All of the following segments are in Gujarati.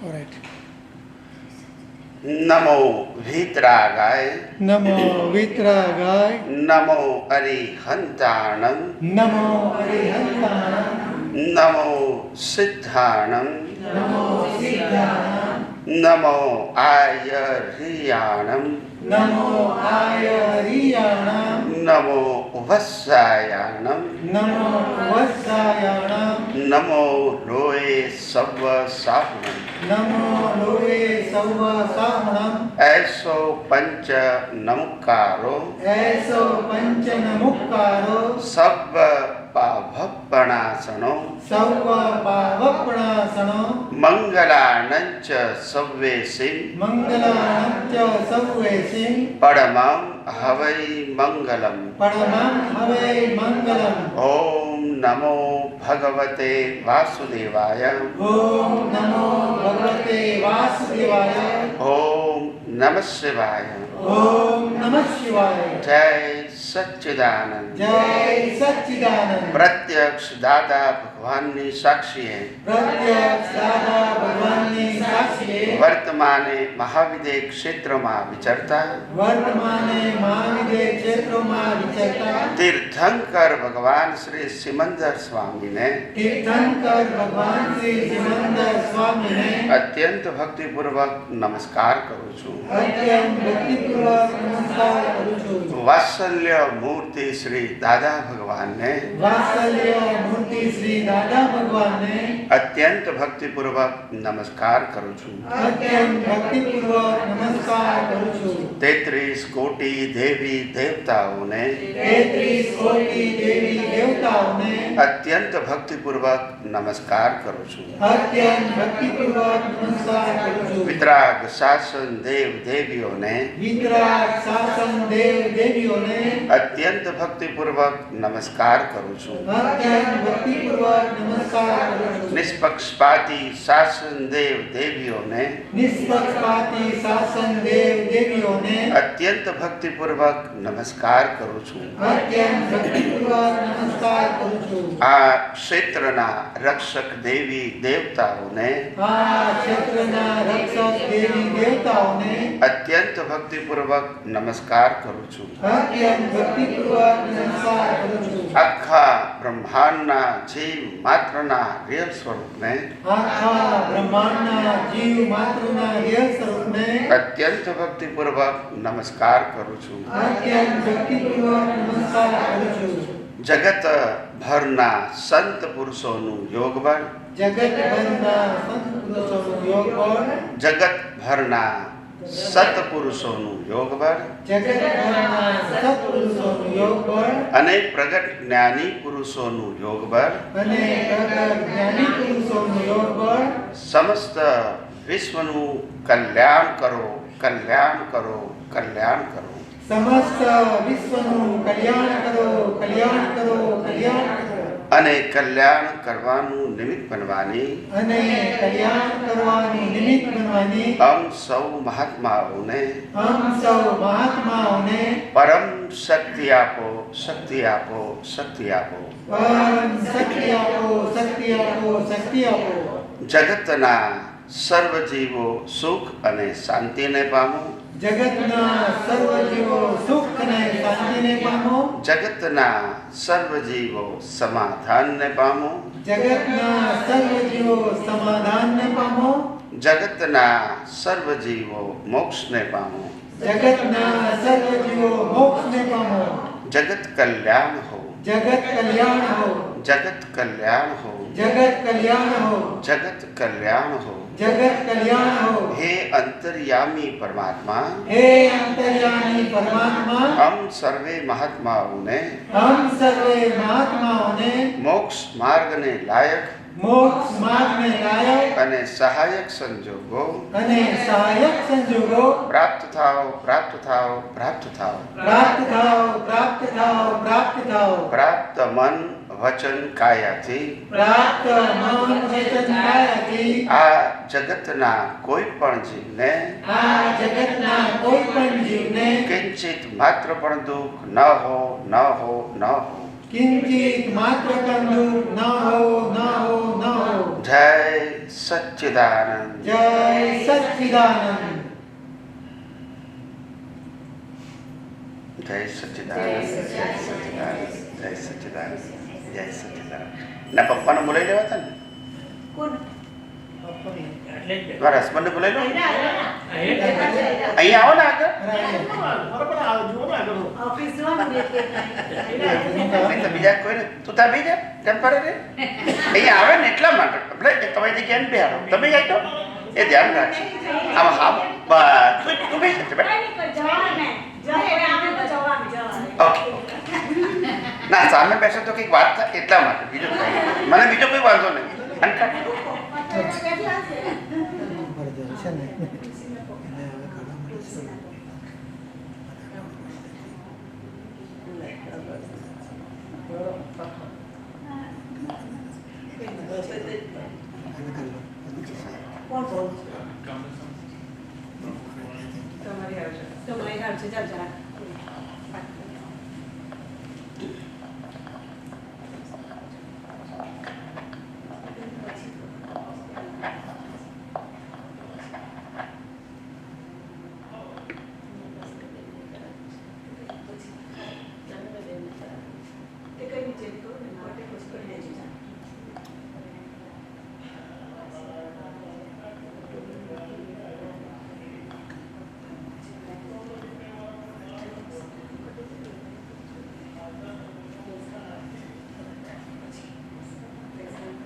Alright. नमो वीतरागाय नमो वितरागाय नमो अरिहंताणं नमो अरिहंताणं नमो सिद्धाणं नमो सिद्धाणं नमो आयर्याणं नमो आयर्याणं नमो वत्सायाणं नमो वत्सायाणं नमो लोये सव साहुणं नमो लोये सव साहुणं ऐसो पंच नमकारो ऐसो पंच नमुक्कारो सव पाभपणासनो सव पावपणासनो मंगलानंच सव्वेसि मंगलानंच सव्वेसि परमं हवै मंगलम् परमं हवै मंगलम् ओम नमो भगवते वासुदेवाय ओम नमो भगवते वासुदेवाय ओम नमः शिवाय ओम नमः शिवाय जय सच्चिदानंद जय सच्चिदानंद प्रत्यक्ष दादा भगवान ની સાક્ષીએ प्रत्यक्ष दादा भगवानની સાક્ષીએ વર્તમાને મહાવિદ્ય ક્ષેત્રમાં વિચરતા વર્તમાને મહાવિદ્ય ક્ષેત્રોમાં વિચરતા તીર્થંકર ભગવાન શ્રી સિમંદર સ્વામીને તીર્થંકર ભગવાન શ્રી સિમંદર સ્વામીને અત્યંત ભક્તિપૂર્વક નમસ્કાર કરું છું. અત્યંત ભક્તિપૂર્વક નમસ્કાર કરું છું. વાત્સલ્ય મૂર્તિ શ્રી દાદા ભગવાનને વાત્સલ્ય મૂર્તિ શ્રી દાદા ભગવાનને અત્યંત ભક્તિપૂર્વક નમસ્કાર કરું છું. અત્યંત ભક્તિપૂર્વક નમસ્કાર કરું છું. 33 કોટી દેવી દેવતાઓને 33 કોટી દેવી દેવતાઓને અત્યંત ભક્તિપૂર્વક નમસ્કાર કરું છું. અત્યંત ભક્તિપૂર્વક નમસ્કાર કરું છું. વિતરાગ શાસન દેવ દેવીઓને વિતરાગ શાસન દેવ દેવીઓને અત્યંત ભક્તિપૂર્વક નમસ્કાર કરું છું. અત્યંત ભક્તિપૂર્વક નમસ્કાર કરું છું. નિષ્પક્ષપાતી શાસન દેવ દેવીઓને નિષ્પક્ષપાતી શાસન દેવ દેવીઓને અત્યંત ભક્તિપૂર્વક નમસ્કાર કરું છું. અત્યંત ભક્તિપૂર્વક નમસ્કાર કરું છું. આ ક્ષેત્રના રક્ષક દેવી દેવતાઓને આ ક્ષેત્રના રક્ષક દેવી દેવતાઓને અત્યંત ભક્તિપૂર્વક નમસ્કાર કરું છું. અત્યંત ભક્તિપૂર્વક નમસ્કાર કરું છું. આખા બ્રહ્માંડના જીવ માત્રના રિયલ સ્વરૂપને આખા બ્રહ્માંડના જીવ માત્રના રિયલ સ્વરૂપને અત્યંત ભક્તિપૂર્વક નમસ્કાર કરું છું. અત્યંત ભક્તિપૂર્વક નમસ્કાર કરું છું. જગત ભરના સંત પુરુષોનું યોગબળ જગતભરના સંત પુરુષોનું યોગ બળ જગત ભરના સત્પુરુષોનું યોગબળ જગતભરના સત્પુરુષોનું યોગ બળ અને પ્રગટ જ્ઞાની પુરુષોનું યોગબળ અને પ્રગટ જ્ઞાની પુરુષોનું યોગ બળ સમસ્ત વિશ્વનું કલ્યાણ કરો, કલ્યાણ કરો, કલ્યાણ કરો. સમસ્ત વિશ્વનું કલ્યાણ કરો, કલ્યાણ કરો, કલ્યાણ કરો. અને કલ્યાણ કરવાનું નિમિત્ત બનવાની અને કલ્યાણ કરવાનું નિમિત્ત બનવાની અમ સૌ મહાત્માઓને આમ સૌ મહાત્માઓને પરમ શક્તિ આપો, શક્તિ આપો, શક્તિ આપો. પરમ શક્તિ આપો, શક્તિ આપો, શક્તિ આપો. જગતના સર્વ જીવો સુખ અને શાંતિને પામો. જગતના સર્વ જીવો સુખ અને શાંતિને પામો. જગતના સર્વ જીવો સમાધાનને પામો. જગતના સર્વ જીવો સમાધાનને પામો. જગતના સર્વ જીવો મોક્ષને પામો. જગતના સર્વ જીવો મોક્ષને પામો. જગત કલ્યાણ હો, જગત કલ્યાણ હો, જગત કલ્યાણ હો, જગત કલ્યાણ હો, જગત કલ્યાણ હો. જગત કલ્યાણ હો. હે અંતર્યામી પરમાત્મા, હે અંતર્યામી પરમાત્મા, હમ સર્વે મહાત્માઓને હમ સર્વે મહાત્માઓને મોક્ષ માર્ગને લાયક મોક્ષ માર્ગને લાયક અને સહાયક સંજોગો અને સહાયક સંજોગો પ્રાપ્ત થાઓ, પ્રાપ્ત થાઓ, પ્રાપ્ત થાઓ. પ્રાપ્ત થાઓ, પ્રાપ્ત થાઓ, પ્રાપ્ત થાઓ. પ્રાપ્ત મન વચન કાયાથી પ્રાપ્ત મન વચન કાયાથી આ જગતના કોઈ પણ જીવને આ જગતના કોઈ પણ જીવને કિંચિત માત્ર પણ દુઃખ ન હો, ન હો, ન હો. किंचित मात्र दुख न हो न हो न हो। जय सच्चिदानंद। जय सच्चिदानंद। जय सच्चिदानंद। जय सच्चिदानंद। जय सच्चिदानंद। जय सच्चिदानंद। ना पप्पा ने बोलाई लेवा था ने તમારા હસબન્ડ ને બોલાવી લો અહીં આવો ને આગળ નહીં તો બીજા કોઈ ને તું ત્યાં બી જા ટેમ્પરરી અહીં આવે ને એટલા માટે આપણે તમારી જગ્યાએ બેહાડો તમે જાય તો એ ધ્યાન રાખજો આમાં હા બસ તું બી જશે ઓકે ના સામે બેસે તો કંઈક વાત થાય એટલા માટે બીજું કંઈ મને બીજો કોઈ વાંધો નહીં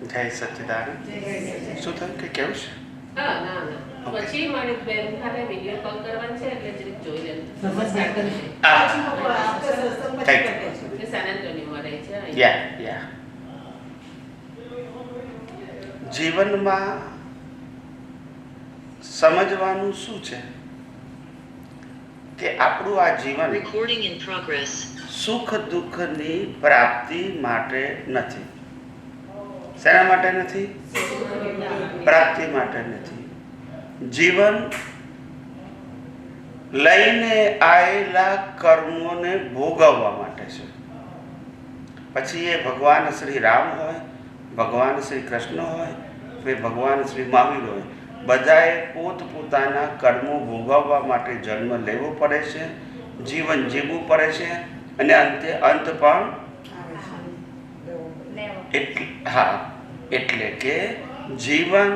જય સચ્ચિદાનંદ શું થયું કે કેવું છે પછી મારી બેન ખાતે વિડિયો કોલ કરવાનો છે એટલે જરીક જોઈ લેજો સાન એન્ટોનીમાં રહે છે યા જીવનમાં સમજવાનું શું છે કે આપણું આ જીવન Recording in progress. સુખ દુઃખની પ્રાપ્તિ માટે નથી. શેના માટે નથી? પ્રાપ્તિ માટે નથી. જીવન લઈને આવેલા કર્મોને ભોગવવા માટે છે. પછી એ ભગવાન શ્રી રામ હોય, ભગવાન શ્રી કૃષ્ણ હોય, કે ભગવાન શ્રી મહાવીર હોય, બધાએ પોતપોતાના કર્મો ભોગવવા માટે જન્મ લેવો પડે છે, જીવન જીવવું પડે છે અને અંતે અંત પણ એટલે કે જીવન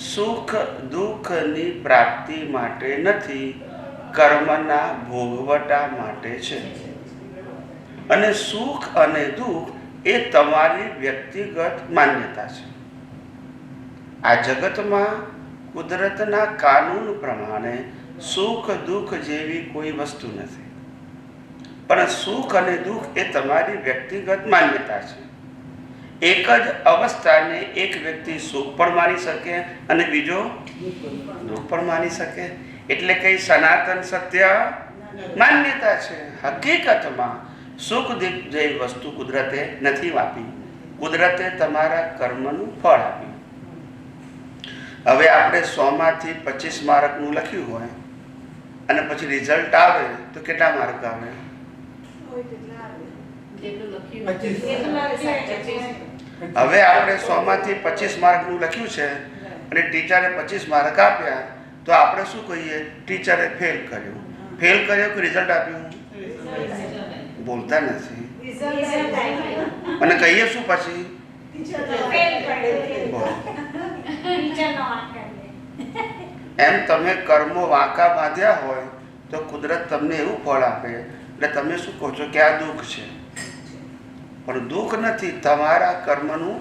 સુખ દુઃખની પ્રાપ્તિ માટે નથી, કર્મના ભોગવટા માટે છે. અને સુખ અને દુઃખ એ તમારી વ્યક્તિગત માન્યતા છે. આ જગતમાં કુદરતના કાનૂન પ્રમાણે સુખ દુઃખ જેવી કોઈ વસ્તુ નથી, પણ સુખ અને દુઃખ એ તમારી વ્યક્તિગત માન્યતા છે. એક જ અવસ્થાને એક વ્યક્તિ સુખ પણ માની શકે અને બીજો દુઃખ પણ માની શકે. એટલે કઈ સનાતન સત્ય માન્યતા છે. હકીકતમાં સુખ દુઃખ જેવી વસ્તુ કુદરતે નથી આપી, કુદરતે તમારા કર્મનું ફળ આપ્યું. હવે આપણે 100 માંથી 25 માર્કનું લખ્યું હોય અને પછી રિઝલ્ટ આવે તો કેટલા માર્ક આવે? હવે આપણે 100 માંથી 25 માર્કનું લખ્યું છે અને ટીચરે 25 માર્ક આપ્યા તો આપણે શું કહીએ? ટીચરે ફેલ કર્યો. ફેલ કર્યો કે રિઝલ્ટ આપ્યું? બોલતા નથી. અને કહીએ શું પછી? એમ તમે કર્મો વાંકા બાંધ્યા હોય તો કુદરત તમને એવું ફળ આપે એટલે તમે શું કહો છો કે આ દુઃખ છે, પણ દુઃખ નથી, તમારા કર્મનું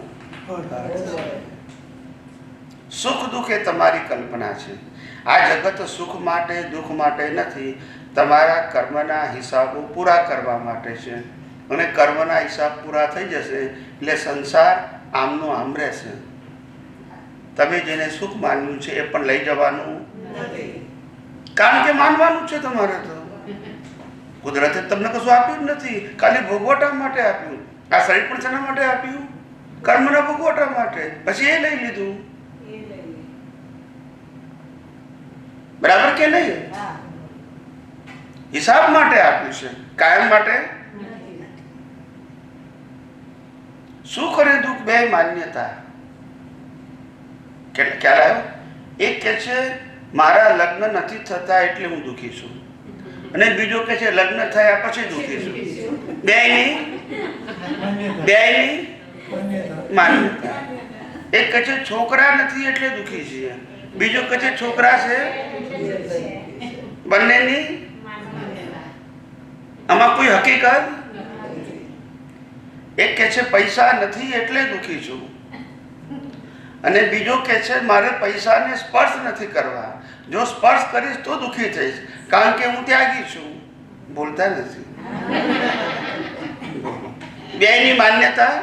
સુખ દુઃખ એ તમારી કલ્પના છે. આ જગત સુખ માટે દુઃખ માટે નથી, તમારા કર્મના હિસાબો પૂરા કરવા માટે છે. અને કર્મના હિસાબ પૂરા થઈ જશે એટલે સંસાર આમનો આમ રહેશે. તમે જેને સુખ માન્યું છે એ પણ લઈ જવાનું નથી, કારણ કે માનવાનું છે તમારે. તો કુદરતે તમને કશું આપ્યું જ નથી, ખાલી ભોગવટા માટે આપ્યું. આ શરીર પણ શેના માટે આપ્યું? કર્મના ભોગવટા માટે. પછી એ લઈ લીધું. બરાબર કે નહીં? હિસાબ માટે આપ્યું છે, કાયમ માટે. સુખ અને દુઃખ બે માન્યતા. ખ્યાલ આવ્યો? એક કે છે મારા લગ્ન નથી થતા એટલે હું દુઃખી છું, અને બીજો કે છે લગ્ન થયા પછી દુઃખી છું. બેયની માન્યતા. એક કહે છે છોકરા નથી એટલે દુઃખી છીએ, બીજો કહે છે છોકરા છે. બંનેની આમાં કોઈ હકીકત. એક કહે છે પૈસા નથી એટલે દુઃખી છું, અને બીજો કહે છે મારે પૈસાને સ્પર્શ નથી કરવા, જો સ્પર્શ કરીશ તો દુઃખી થઈશ, કારણ કે હું ત્યાગી છું. બોલતા નથી. બેની માન્યતા.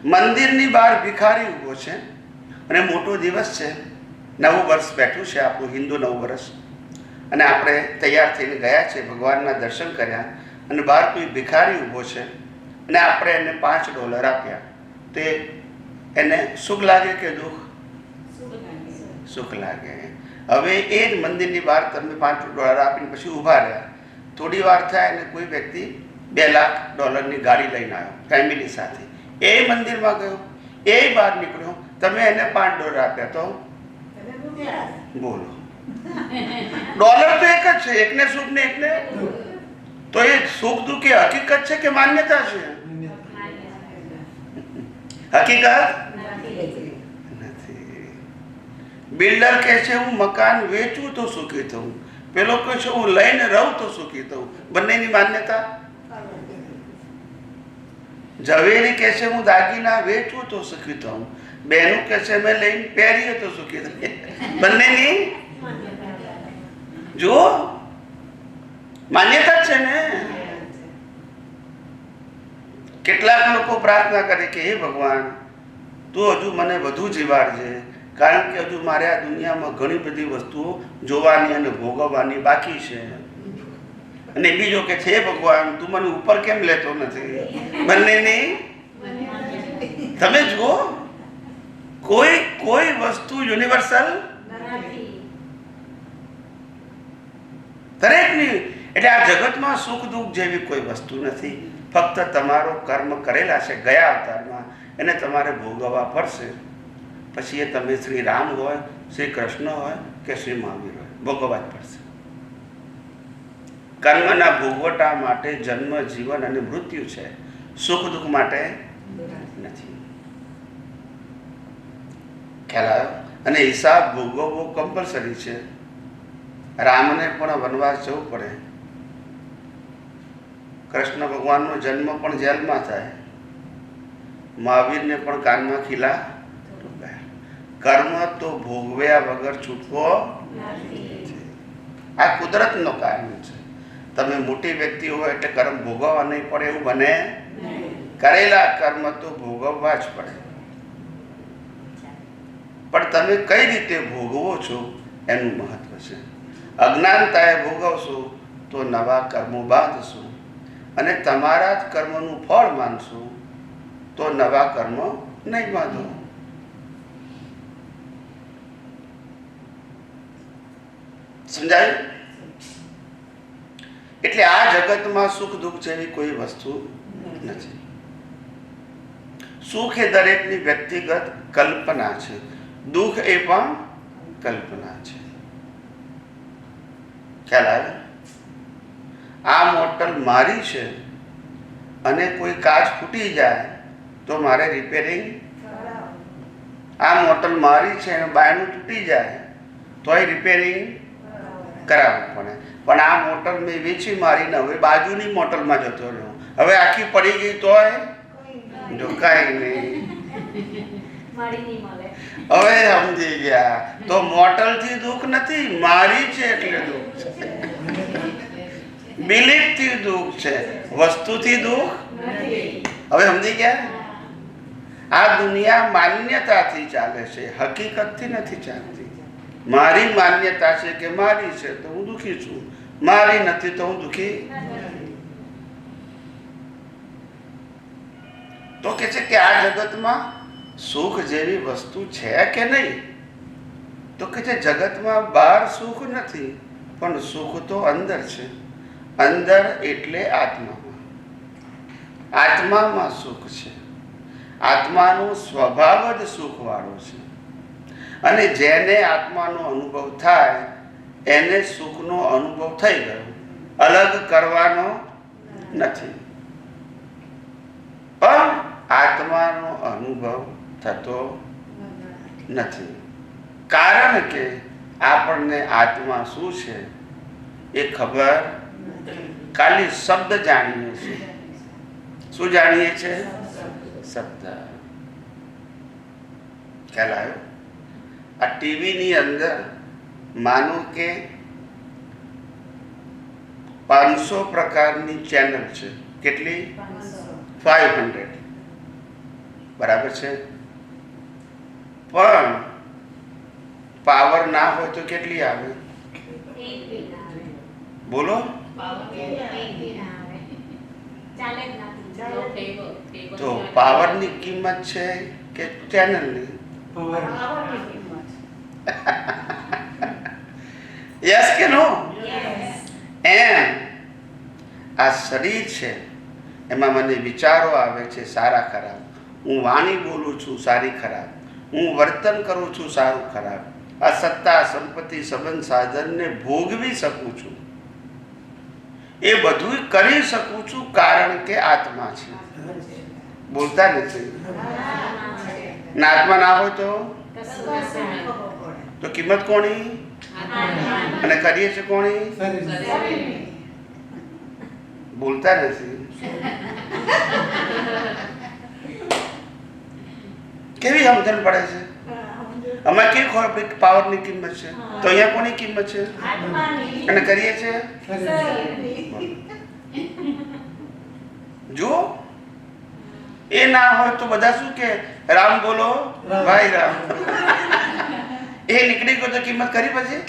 મંદિરની બહાર ભિખારી ઉભો છે અને મોટો દિવસ છે, નવું વર્ષ બેઠું છે, આપણું હિન્દુ નવું વર્ષ, અને આપણે તૈયાર થઈને ગયા છે, ભગવાનના દર્શન કર્યા, અને બહાર કોઈ ભિખારી ઊભો છે અને આપણે એને $5 આપ્યા, તે એને સુખ લાગે કે દુઃખ? સુખ લાગે. હવે એ જ મંદિરની બહાર તમે $5 આપીને પછી ઊભા રહ્યા, થોડી વાર થાય અને કોઈ વ્યક્તિ $2 લાખની ગાડી લઈને આવ્યો ફેમિલી સાથે, એ મંદિરમાં ગયો, એ બહાર નીકળ્યો, તમે એને $5 આપ્યા, તો બોલો, ડોલર તો એક જ છે, એકને સુખ ને એકને. તો એ સુખ દુઃખ એ હકીકત છે કે માન્યતા છે? હકીકત નથી. બિલ્ડર કહે છે હું મકાન વેચું તો સુખી થઉં, પેલો કહે છે હું લઈને રહું તો સુખી થઉં. બંનેની માન્યતા. ઝવેરી કહે છે હું દાગીના વેચું તો સુખી થઉં, બેનું કહે છે મેં લઈને પહેરીએ તો સુખી થઈએ. બંનેની જો માન્યતા છે ને. કેટલાક લોકો પ્રાર્થના કરે કે હે ભગવાન તું હજુ મને વધુ જીવાડજે, કારણ કે હજુ મારે આ દુનિયામાં ઘણી બધી વસ્તુઓ જોવાની અને ભોગવવાની બાકી છે. અને બીજો કે છે ભગવાન તું મને ઉપર કેમ લેતો નથી? બંનેની. તમે જુઓ કોઈ વસ્તુ યુનિવર્સલ દરેકની. એટલે આ જગતમાં સુખ દુઃખ જેવી કોઈ વસ્તુ નથી, ફક્ત તમારો કર્મ કરેલા છે ગયા અવતારમાં એને તમારે ભોગવવા પડશે. પછી એ તમે શ્રી રામ હોય, શ્રી કૃષ્ણ હોય કે શ્રી મહાવીર હોય, ભોગવવા જ પડશે. કર્મના ભોગવટા માટે જન્મ, જીવન અને મૃત્યુ છે, સુખ દુઃખ માટે નથી. ખ્યાલ આવ્યો? અને હિસાબ ભોગવવો કમ્પલસરી છે. રામને પણ વનવાસ જવું પડે, કૃષ્ણ ભગવાનનો જન્મ પણ જેલમાં થાય, મહાવીરને પણ કાનમાં ખીલા ઠોકાયા. કર્મ તો ભોગવ્યા વગર છૂટવો. આ કુદરતનો કાયમ છે. તમે મોટી વ્યક્તિ હોય એટલે કર્મ ભોગવવા નહીં પડે એવું બને? કરેલા કર્મ તો ભોગવવા જ પડે, પણ તમે કઈ રીતે ભોગવો છો એનું મહત્વ છે. અજ્ઞાનતાએ ભોગવશો તો નવા કર્મો બાંધશો, અને તમારા જ કર્મનું ફળ માનશો તો નવા કર્મ નહીં બાંધો. સમજાયું? એટલે આ જગતમાં સુખ દુઃખ જેવી કોઈ વસ્તુ નથી. સુખ એ દરેકની વ્યક્તિગત કલ્પના છે, દુઃખ એ પણ કલ્પના છે. ખ્યાલ આવે? આ મોટર મારી છે અને કોઈ કાચ ફૂટી જાય તો મારે રિપેરિંગ. આ મોટર મારી છે અને બાયણું તૂટી જાય તો એ રિપેરિંગ કરાવવું પડે. પણ આ મોટર મેં વેચી મારીને હવે બાજુની મોટરમાં જતો રહ્યો, હવે આખી પડી ગઈ તોય જો કાંઈ નહીં. હવે સમજી ગયા? તો મોટલથી દુઃખ નથી, મારી છે એટલે દુઃખ છે. બિલીફથી દુઃખ છે, વસ્તુથી દુઃખ. હવે સમજી ગયા? આ દુનિયા માન્યતાથી ચાલે છે, હકીકતથી નથી ચાલતી. મારી માન્યતા છે કે મારી છે તો હું દુઃખી છું, મારી નથી તો હું દુઃખી. તો કે છે કે આ જગતમાં સુખ જેવી વસ્તુ છે કે નહીં? તો કે છે જગતમાં બહાર સુખ નથી, પણ સુખ તો અંદર છે. અંદર એટલે આત્મામાં. આત્મામાં સુખ છે. આત્માનો સ્વભાવ જ સુખવાળો છે. અને જેને આત્માનો અનુભવ થાય એને સુખનો અનુભવ થઈ ગયો, અલગ કરવાનો નથી. પણ આત્માનો અનુભવ થતો નથી, કારણ કે આપણને આત્મા શું છે એ ખબર. ખાલી શબ્દ જાણીએ છીએ. શું જાણીએ છીએ? શબ્દ. ખ્યાલ આવ્યો? આ ટીવીની અંદર માનો કે 500 પ્રકારની ચેનલ છે. કેટલી? 500. બરાબર છે. પણ પાવર ના હોય તો કેટલી આવે? બોલો. તો પાવરની કિંમત છે કે ચેનલની? યસ કે નો? એમ આ શરીર છે, એમાં મને વિચારો આવે છે સારા ખરાબ. હું વાણી બોલું છું સારી ખરાબ, હું વર્તન કરું છું સારું ખરાબ. આ સત્તા સંપત્તિ સંબંધ સાધનને ભોગવી શકું છું. એ બધું કરી શકું છું કારણ કે આત્મા છે. બોલતા નથી. ના આત્મા ના હોય તો કિંમત કોની? અને કરીએ છીએ કોની? બોલતા નથી. કેવી સમજણ પડે છે? અમે કેવી ખબર પાવરની કિંમત છે? તો અહીંયા કોની કિંમત છે? અને કરીએ છીએ જો એ ના હોય તો બધા શું કે રામ બોલો ભાઈ રામ. એ નીકળી ગયો તો કિંમત કરી પછી?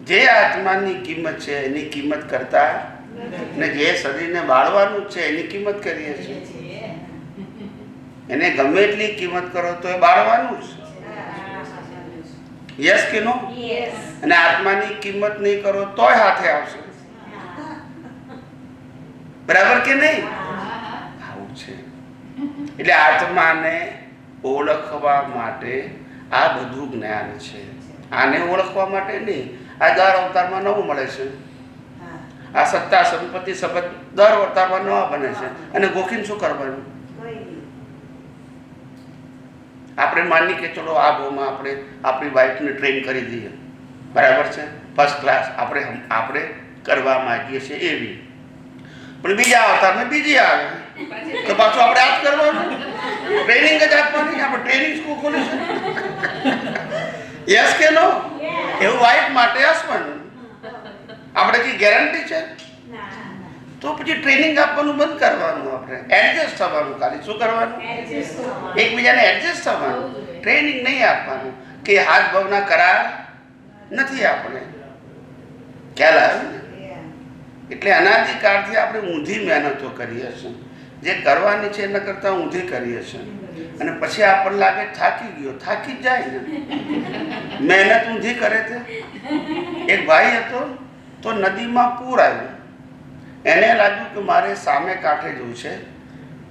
જે આત્માની કિંમત છે એની કિંમત કરતા ને જે શરીરને બાળવાનું છે એની કિંમત કરીએ છીએ. એને ગમે એટલી કિંમત કરો તો એ બાળવાનું છે. યસ કે નો? અને આત્માની કિંમત નહીં કરો તોય હાથે આવશે. બરાબર કે નહીં? આવું છે. એટલે આત્માને ઓળખવા માટે આ બધું જ્ઞાન છે. આને ઓળખવા માટે નહીં. આ દર અવતારમાં નવું મળે છે. આ સત્તા સંપત્તિ સંબંધ દર અવતારમાં નવા બને છે. અને ગોખીને શું કરવાનું? આપણે માની કે ચલો આ ભાવમાં આપણે આપણી વાઈફને ટ્રેન કરી દઈએ, બરાબર છે, ફર્સ્ટ ક્લાસ આપણે કરવા માંગીએ છીએ એવી. પણ બીજા અવતારમાં બીજી આવે તો પાછું આપણે આ જ કરવાનું. ટ્રેનિંગ જ આપવાની. આપણે ટ્રેનિંગ સ્કૂલ ખોલીશું. યસ કે નો? એવું વાઈફ માટે હસબન્ડ. આપણે કઈ ગેરંટી છે? તો પછી ટ્રેનિંગ આપવાનું બંધ કરવાનું. આપણે એડજસ્ટ થવાનું. ખાલી શું કરવાનું? એકબીજાને એડજસ્ટ થવાનું. ટ્રેનિંગ નહીં આપવાનું કે હાથ ભાવના કરાર નથી. આપણે ખ્યાલ આવ્યો ને? એટલે અનાદિકાળથી આપણે ઊંધી મહેનતો કરીએ છીએ. જે કરવાની છે એના કરતાં ઊંધી કરીએ છીએ. અને પછી આપણને લાગે થાકી ગયો. થાકી જાય ને. મહેનત ઊંધી કરે છે. એક ભાઈ હતો તો નદીમાં પૂર આવ્યું. એને લાગ્યું કે મારે સામે કાંઠે જવું છે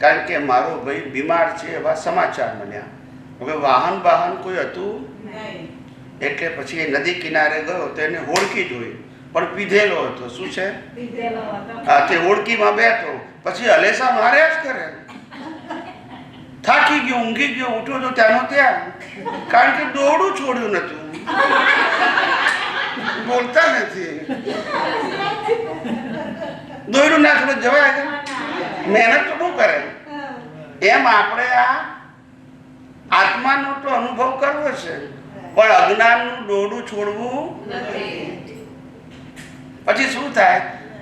કારણ કે મારો ભાઈ બીમાર છે એવા સમાચાર મળ્યા. હવે વાહન કોઈ હતું એટલે પછી એ નદી કિનારે ગયો તો એને હોડકી જોઈ, પણ પીધેલો હતો. શું છે? હા, તે હોડકીમાં બેઠો. પછી હલેસા માર્યા જ કરે. થાકી ગયો, ઊંઘી ગયો, ઉઠ્યો તો ત્યાંનો ત્યાં, કારણ કે દોડું છોડ્યું નતું. બોલતા નથી. દોડું ના થોડું જવાય. મહેનત તો બહુ કરે. એમ આપણે આ આત્માનો તો અનુભવ કરવો છે, પણ અજ્ઞાનનું દોડું છોડવું નથી. પછી શું થાય?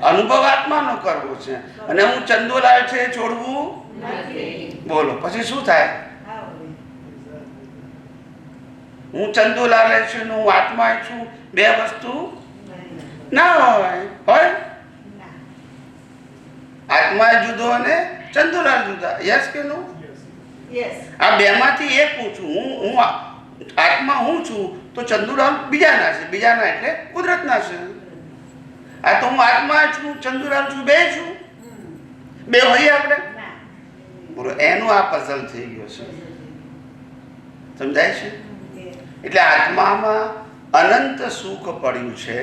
અનુભવ આત્માનો કરવો છે અને હું ચંદુલાલ છે છોડવું નથી. બોલો પછી શું થાય? હું ચંદુલાલ છું ને હું આત્મા છું, બે વસ્તુ ના હોય. આત્મા જુદો અને ચંદુલાલ જુદા. યસ કે નો? આ બે માંથી એક હું છું. હું આત્મા હું છું તો ચંદુલાલ બીજાના છે. બીજાના એટલે કુદરતના છે. આ તો હું આત્મા છું, ચંદુરામ છું, બે છું, બે હોઈએ આપણે. બોલો, એનું આ પઝલ થઈ ગયો છે. સમજાય છે? એટલે આત્મામાં અનંત સુખ પડ્યું છે,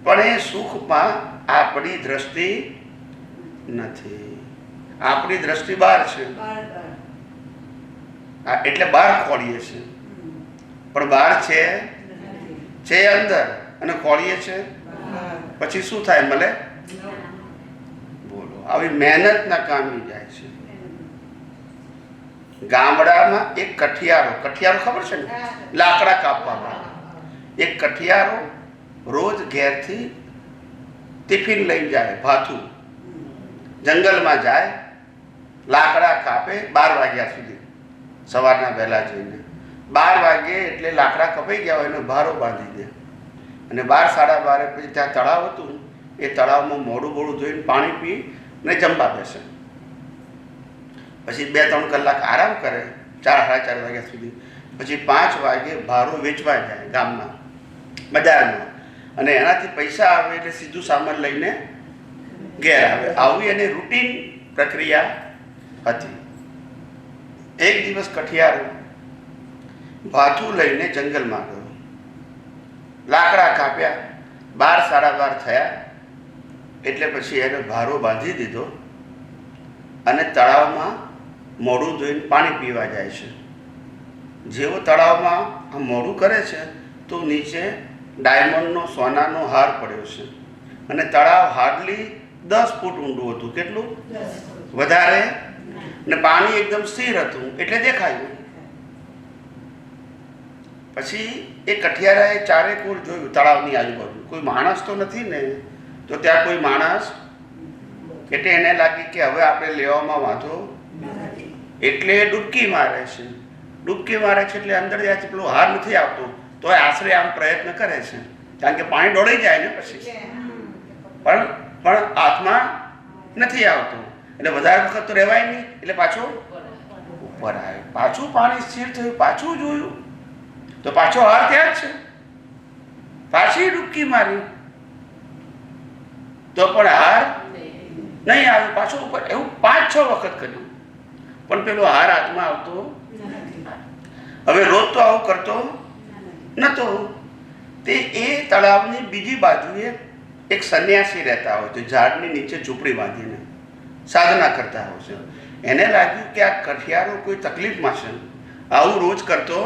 પણ એ સુખમાં આપણી દ્રષ્ટિ નથી. આપણી દ્રષ્ટિ બહાર છે, એટલે બહાર ખોળીએ છે, પણ બહાર છે અંદર, અને ખોળીએ છે. પછી શું થાય? મળે? બોલો, આવી મહેનત ના કામી જાય છે. ગામડામાં એક કઠિયારો ખબર છે ને, લાકડા કાપવા વાળો, એક કઠિયારો રોજ ઘેરથી ટિફિન લઈ જાય, ભાથું જંગલમાં જાય, લાકડા કાપે 12 વાગ્યા સુધી, સવારના વહેલા જઈને 12 વાગે એટલે લાકડા કપાઈ ગયા હોય એને ભારો બાંધી દે, અને 12 સાડા 12 પછી ત્યાં તળાવ હતું, એ તળાવમાં મોઢું ધોઈને પાણી પી ને જમવા બેસે. પછી 2-3 કલાક આરામ કરે, 4-4:30 વાગ્યા સુધી. પછી 5 વાગે ભારો વેચવા જાય ગામમાં, બજારમાં, અને એનાથી પૈસા આવે એટલે સીધું સામાન લઈને ઘેર આવે. આવી એની રૂટીન પ્રક્રિયા હતી. એક દિવસ કઠિયારો ભાથું લઈને જંગલમાં ગયો, લાકડા કાપ્યા, 12 સાડા 12 થયા એટલે પછી એને ભારો બાંધી દીધો, અને તળાવમાં મોઢું ધોઈને પાણી પીવા જાય છે. જેવો તળાવમાં મોઢું કરે છે તો નીચે ડાયમંડનો સોનાનો હાર પડ્યો છે, અને તળાવ હાર્ડલી 10 ફૂટ ઊંડું હતું. કેટલું? વધારે. ને પાણી એકદમ સ્થિર હતું એટલે દેખાયું. પછી એ કઠિયારાએ ચારે કોર જોયું, તળાવની આજુબાજુ કોઈ માણસ તો નથી ને, તો ત્યાં કોઈ માણસ, એટલે એને લાગી કે હવે આપણે લેવામાં વાંધો, એટલે ડૂબકી મારે છે. ડૂબકી મારે છે એટલે અંદર જાય છે, પેલો હાર નથી આવતો, તો આશરે આમ પ્રયત્ન કરે છે, કારણ કે પાણી ડોળી જાય ને પછી, પણ હાથમાં નથી આવતો, એટલે વધારે વખત તો રહેવાય નહીં, એટલે પાછો ઉપર આવે. પાછું પાણી સ્થિર થયું, પાછું જોયું તો પાછો હાર ત્યાં જ છે, પાછી ડૂબકી મારી તો પણ હાર નહીં આવ્યો, પાછો ઉપર. એવું 5-6 વખત કર્યું, પણ પેલો હાર હાથમાં આવતો. હવે રોજ તો આવું કરતો નતો. તે એ તળાવની બીજી બાજુએ એક સંન્યાસી રહેતા હોય છે, ઝાડની નીચે ઝૂંપડી બાંધીને સાધના કરતા હોય છે. એને લાગ્યું કે આ કઠિયારો કોઈ તકલીફમાં છે, આવું રોજ કરતો.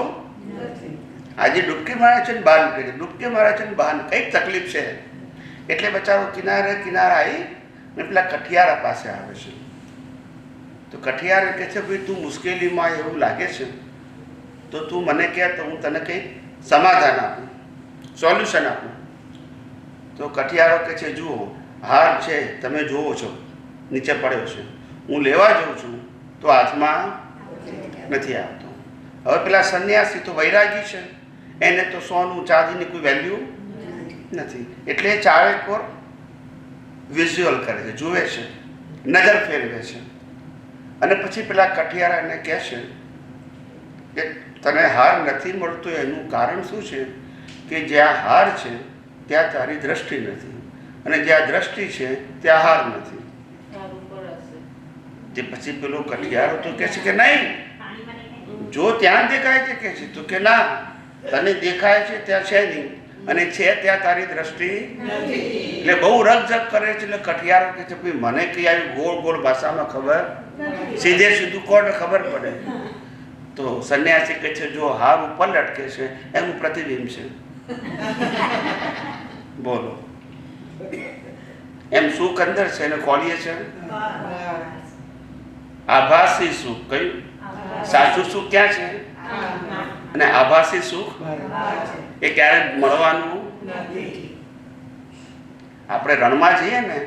આજે ડૂબકી મારે છે ને બહાર નીકળે છે, ડૂબકી મારે છે ને બહાર, કંઈક તકલીફ છે. એટલે બચારો કિનારે આવી ને પેલા કઠિયારા પાસે આવે છે. તો કઠિયાર કહે છે, ભાઈ તું મુશ્કેલીમાં એવું લાગે છે તો તું મને કહે તો હું તને કંઈક સમાધાન આપું, સોલ્યુશન આપું. તો કઠિયારો કહે છે, જુઓ હાર છે, તમે જુઓ છો નીચે પડ્યો છે, હું લેવા જાઉં છું તો હાથમાં નથી આવતો. હવે પેલા સંન્યાસી તો વૈરાગી છે, એને તો સોનું ચાંદીની કોઈ વેલ્યુ નથી, એટલે ચારે કોર વિઝ્યુઅલ કરે છે, જુએ છે, નજર ફેરવે છે. અને પછી પેલા કઠિયારાને કહે છે કે તને હાર નથી મળતો એનું કારણ શું છે? કે જ્યાં હાર છે ત્યાં તારી દ્રષ્ટિ નથી, અને જ્યાં દ્રષ્ટિ છે ત્યાં હાર નથી. તે પછી પેલો કઠિયારો તો કહે છે કે નહીં, જો ત્યાં દેખાય છે કે છે, તો કે ના, તને દેખાય છે ત્યાં છે નહીં, અને છે ત્યાં તારી દ્રષ્ટિ નથી. એટલે બહુ રકઝક કરે છે. એટલે કઠિયારો કહે છે, ભાઈ મને કઈ આવી ગોળ ગોળ ભાષામાં ખબર, સીધે સીધું કોણ ખબર પડે. તો સંન્યાસી કહે છે, જો હાર ઉપર લટકે છે એનું પ્રતિબિંબ છે. બોલો, એમ સુખ અંદર છે એને ખોલીએ છે. આભાસી સુખ કયું? સાચું સુખ ક્યાં છે? અને આભાસી સુખ એ ક્યારે મળવાનું? આપણે રણમાં જઈએ ને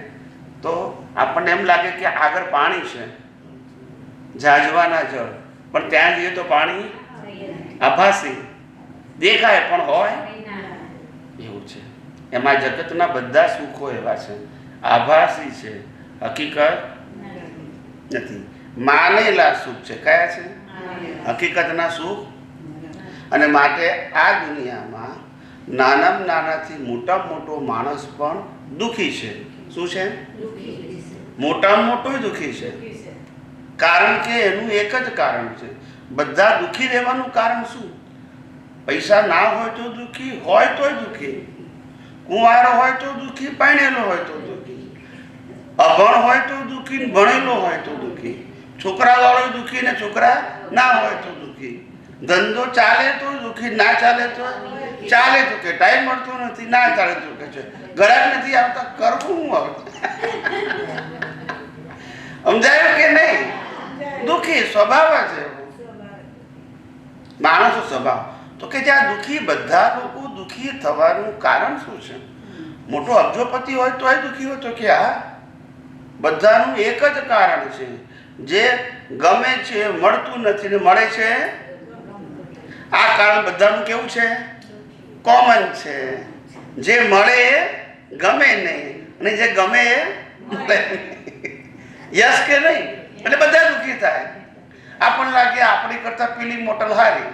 તો આપણને એમ લાગે કે આગળ પાણી છે, ઝાંઝવાના જળ, પણ ત્યાં જઈએ તો પાણી આભાસી દેખાય પણ હોય એવું છે. એમાં જગતના બધા સુખો એવા છે, આભાસી છે, હકીકત નથી. માનેલા સુખ છે. કયા છે? હકીકતના સુખ. અને માટે આ દુનિયામાં નાનામાં નાનાથી મોટામાં મોટો માણસ પણ દુઃખી છે. શું છે? દુઃખી મોટામાં મોટું દુઃખી છે. કારણ કે એનું એક જ કારણ છે. બધા દુઃખી રહેવાનું કારણ શું? પૈસા ના હોય તો દુઃખી, હોય તોય દુઃખી, કુંવારો હોય તો દુઃખી, પરણેલો હોય તો દુઃખી, અભણ હોય તો દુઃખી, ભણેલો હોય તો દુઃખી, છોકરાવાળો દુઃખી ને છોકરા ના હોય તો દુઃખી, ધંધો ચાલે તો દુઃખી, ના ચાલે તો ચાલે તો કે ટાઈમ મળતો નથી, ના ચાલે તો કે છે ગ્રાહક નથી આવતા, કરવું હું હવે? સમજાયું કે નહીં? દુઃખી સ્વભાવ છે માણસો સ્વભાવ. તો કે જ્યાં દુઃખી, બધા લોકો દુઃખી થવાનું કારણ શું છે? મોટો અબજોપતિ હોય તોય દુઃખી હોય તો કે હા, બધાનું એક જ કારણ છે. જે ગમે છે મળતું નથી ને મળે છે, આ કારણ બધાનું કેવું છે? કોમન છે. જે મળે એ ગમે નહીં અને જે ગમે એ મળે નહીં. યસ કે નહીં? એટલે બધા દુઃખી થાય. આપણને લાગે આપણી કરતા પેલી મોટલ હારી,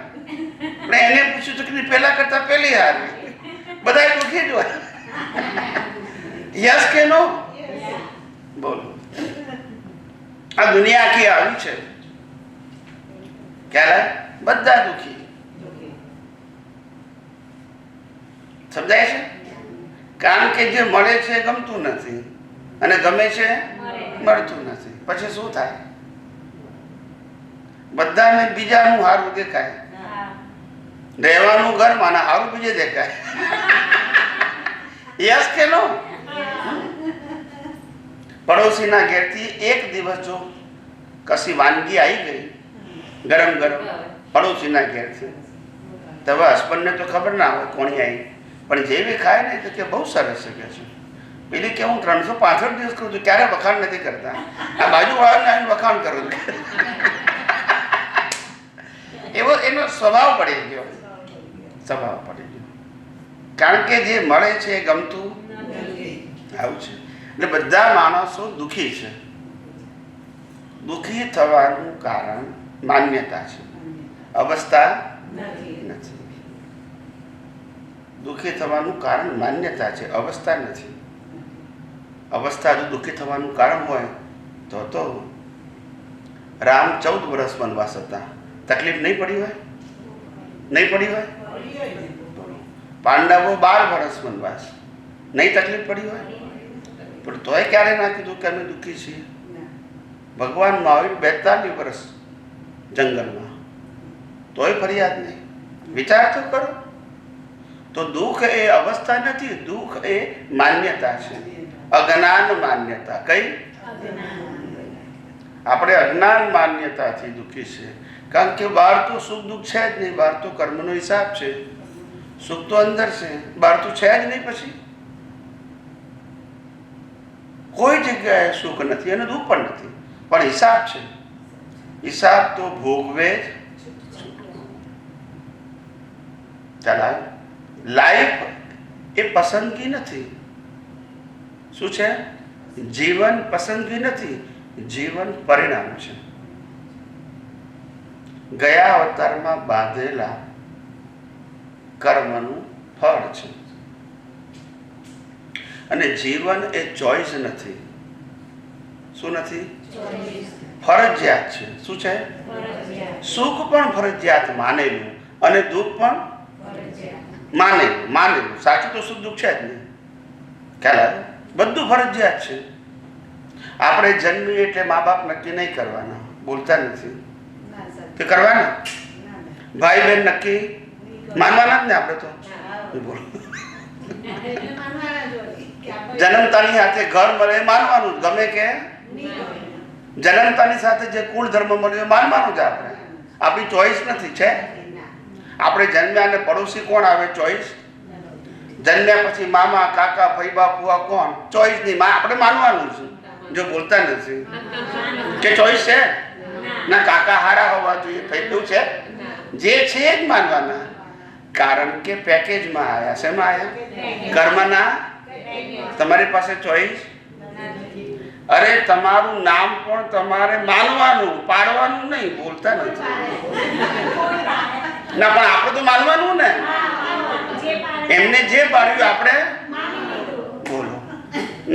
પણ એને પૂછ્યું તો કે પેલા કરતા પેલી હારી. બધા દુઃખી જ હોય. યસ કે નો? બોલો. આ દુનિયા આખી આવી છે. ક્યારે બધા દુઃખી. સમજાય છે? કારણ કે જે મળે છે ગમતું નથી અને ગમે છે મળતું નથી. પછી શું થાય? બધાને બીજાનું હારું દેખાય, રહેવાનું ઘરમાં હારું બીજે દેખાય. યસ કે નો? પડોશીના ઘેરથી એક દિવસ જો કશી વાનગી આવી ગઈ ગરમ ગરમ પડોશીના ઘેરથી, તો હવે હસબન્ડને તો ખબર ના હોય કોણી આવી, પણ જેવી ખાય ને તો કે બહુ સરસ છે કે છે. પેલી કે હું 365 દિવસ કરું છું, ક્યારે વખાણ નથી કરતા, આ બાજુવાળાને આવીને વખાણ કરું છું. એવો એનો સ્વભાવ પડી ગયો. સ્વભાવ પડી ગયો. કારણ કે જે મળે છે એ ગમતું આવું છે. એટલે બધા માણસો દુઃખી છે. દુઃખી થવાનું કારણ માન્યતા છે, અવસ્થા નથી. દુઃખી થવાનું કારણ માન્યતા છે, અવસ્થા નથી. અવસ્થા જો દુઃખી થવાનું કારણ હોય તો રામ 14 વર્ષ વનવાસ હતા, તકલીફ નહીં પડી હોય? નહીં પડી હોય? પાંડવો 12 વર્ષ વનવાસ, નહીં તકલીફ પડી હોય? પણ તોય ક્યારે ના કીધું કે અમે દુઃખી છીએ? ભગવાન મહાવીર 42 વર્ષ જંગલમાં, તોય ફરિયાદ નહીં. વિચાર તો કરો. તો દુઃખ એ અવસ્થા નથી, દુઃખ એ માન્યતા છે, અજ્ઞાન માન્યતા. કઈ? આપણે અજ્ઞાન માન્યતાથી દુઃખી છે. કારણ કે બહાર તો સુખ દુઃખ છે જ નહીં, બહાર તો કર્મનો હિસાબ છે. સુખ તો અંદર છે, બહાર તો છે જ નહીં. પછી કોઈ જગ્યાએ સુખ નથી અને દુઃખ પણ નથી, પણ હિસાબ છે. હિસાબ તો ભોગવે જ. ચાલ, લાઈફ એ પસંદગી નથી. શું છે? જીવન પસંદગી નથી, જીવન પરિણામ છે. ગયા અવતારમાં બાંધેલા કર્મનું ફળ છે. અને જીવન એ ચોઈસ નથી. શું નથી? ફરજિયાત છે. શું છે? સુખ પણ ફરજિયાત માનેલું અને દુઃખ પણ માનેલું. સાચું તો સુખ દુઃખ છે જ નહીં. ખ્યાલ? બધું ફરજિયાત છે. આપણે જન્મીએ એટલે મા બાપ નક્કી નહીં કરવાના, બોલતા નથી કે કરવાના. ભાઈ બહેન નક્કી માનવાના જ ને આપણે તો. જન્મતાની સાથે ઘર મળે માનવાનું, ગમે કે જન્મતાની સાથે જે કુળ ધર્મ મળ્યો માનવાનું જ. આપણે આપણી ચોઈસ નથી. છે આપણે જન્મ્યા અને પડોશી કોણ આવે? ચોઈસ. જન્મ્યા પછી મામા કાકા ફઈબા ફુવા કોણ? ચોઈસ નહીં, આપણે માનવાનું છે. જો બોલતા નથી કે ચોઈસ છે ના, કાકા હારા હોવા જોઈએ, ફઈબું છે, જે છે જ માનવાના. કારણ કે પેકેજમાં આવ્યા. શેમાં આવ્યા? કર્મના. તમારી પાસે ચોઈસ. અરે તમારું નામ પણ તમારે માનવાનું, પાડવાનું નહીં. બોલતા નથી ના, પણ આપણે તો માનવાનું ને. એમને જે પાડ્યું આપણે બોલો.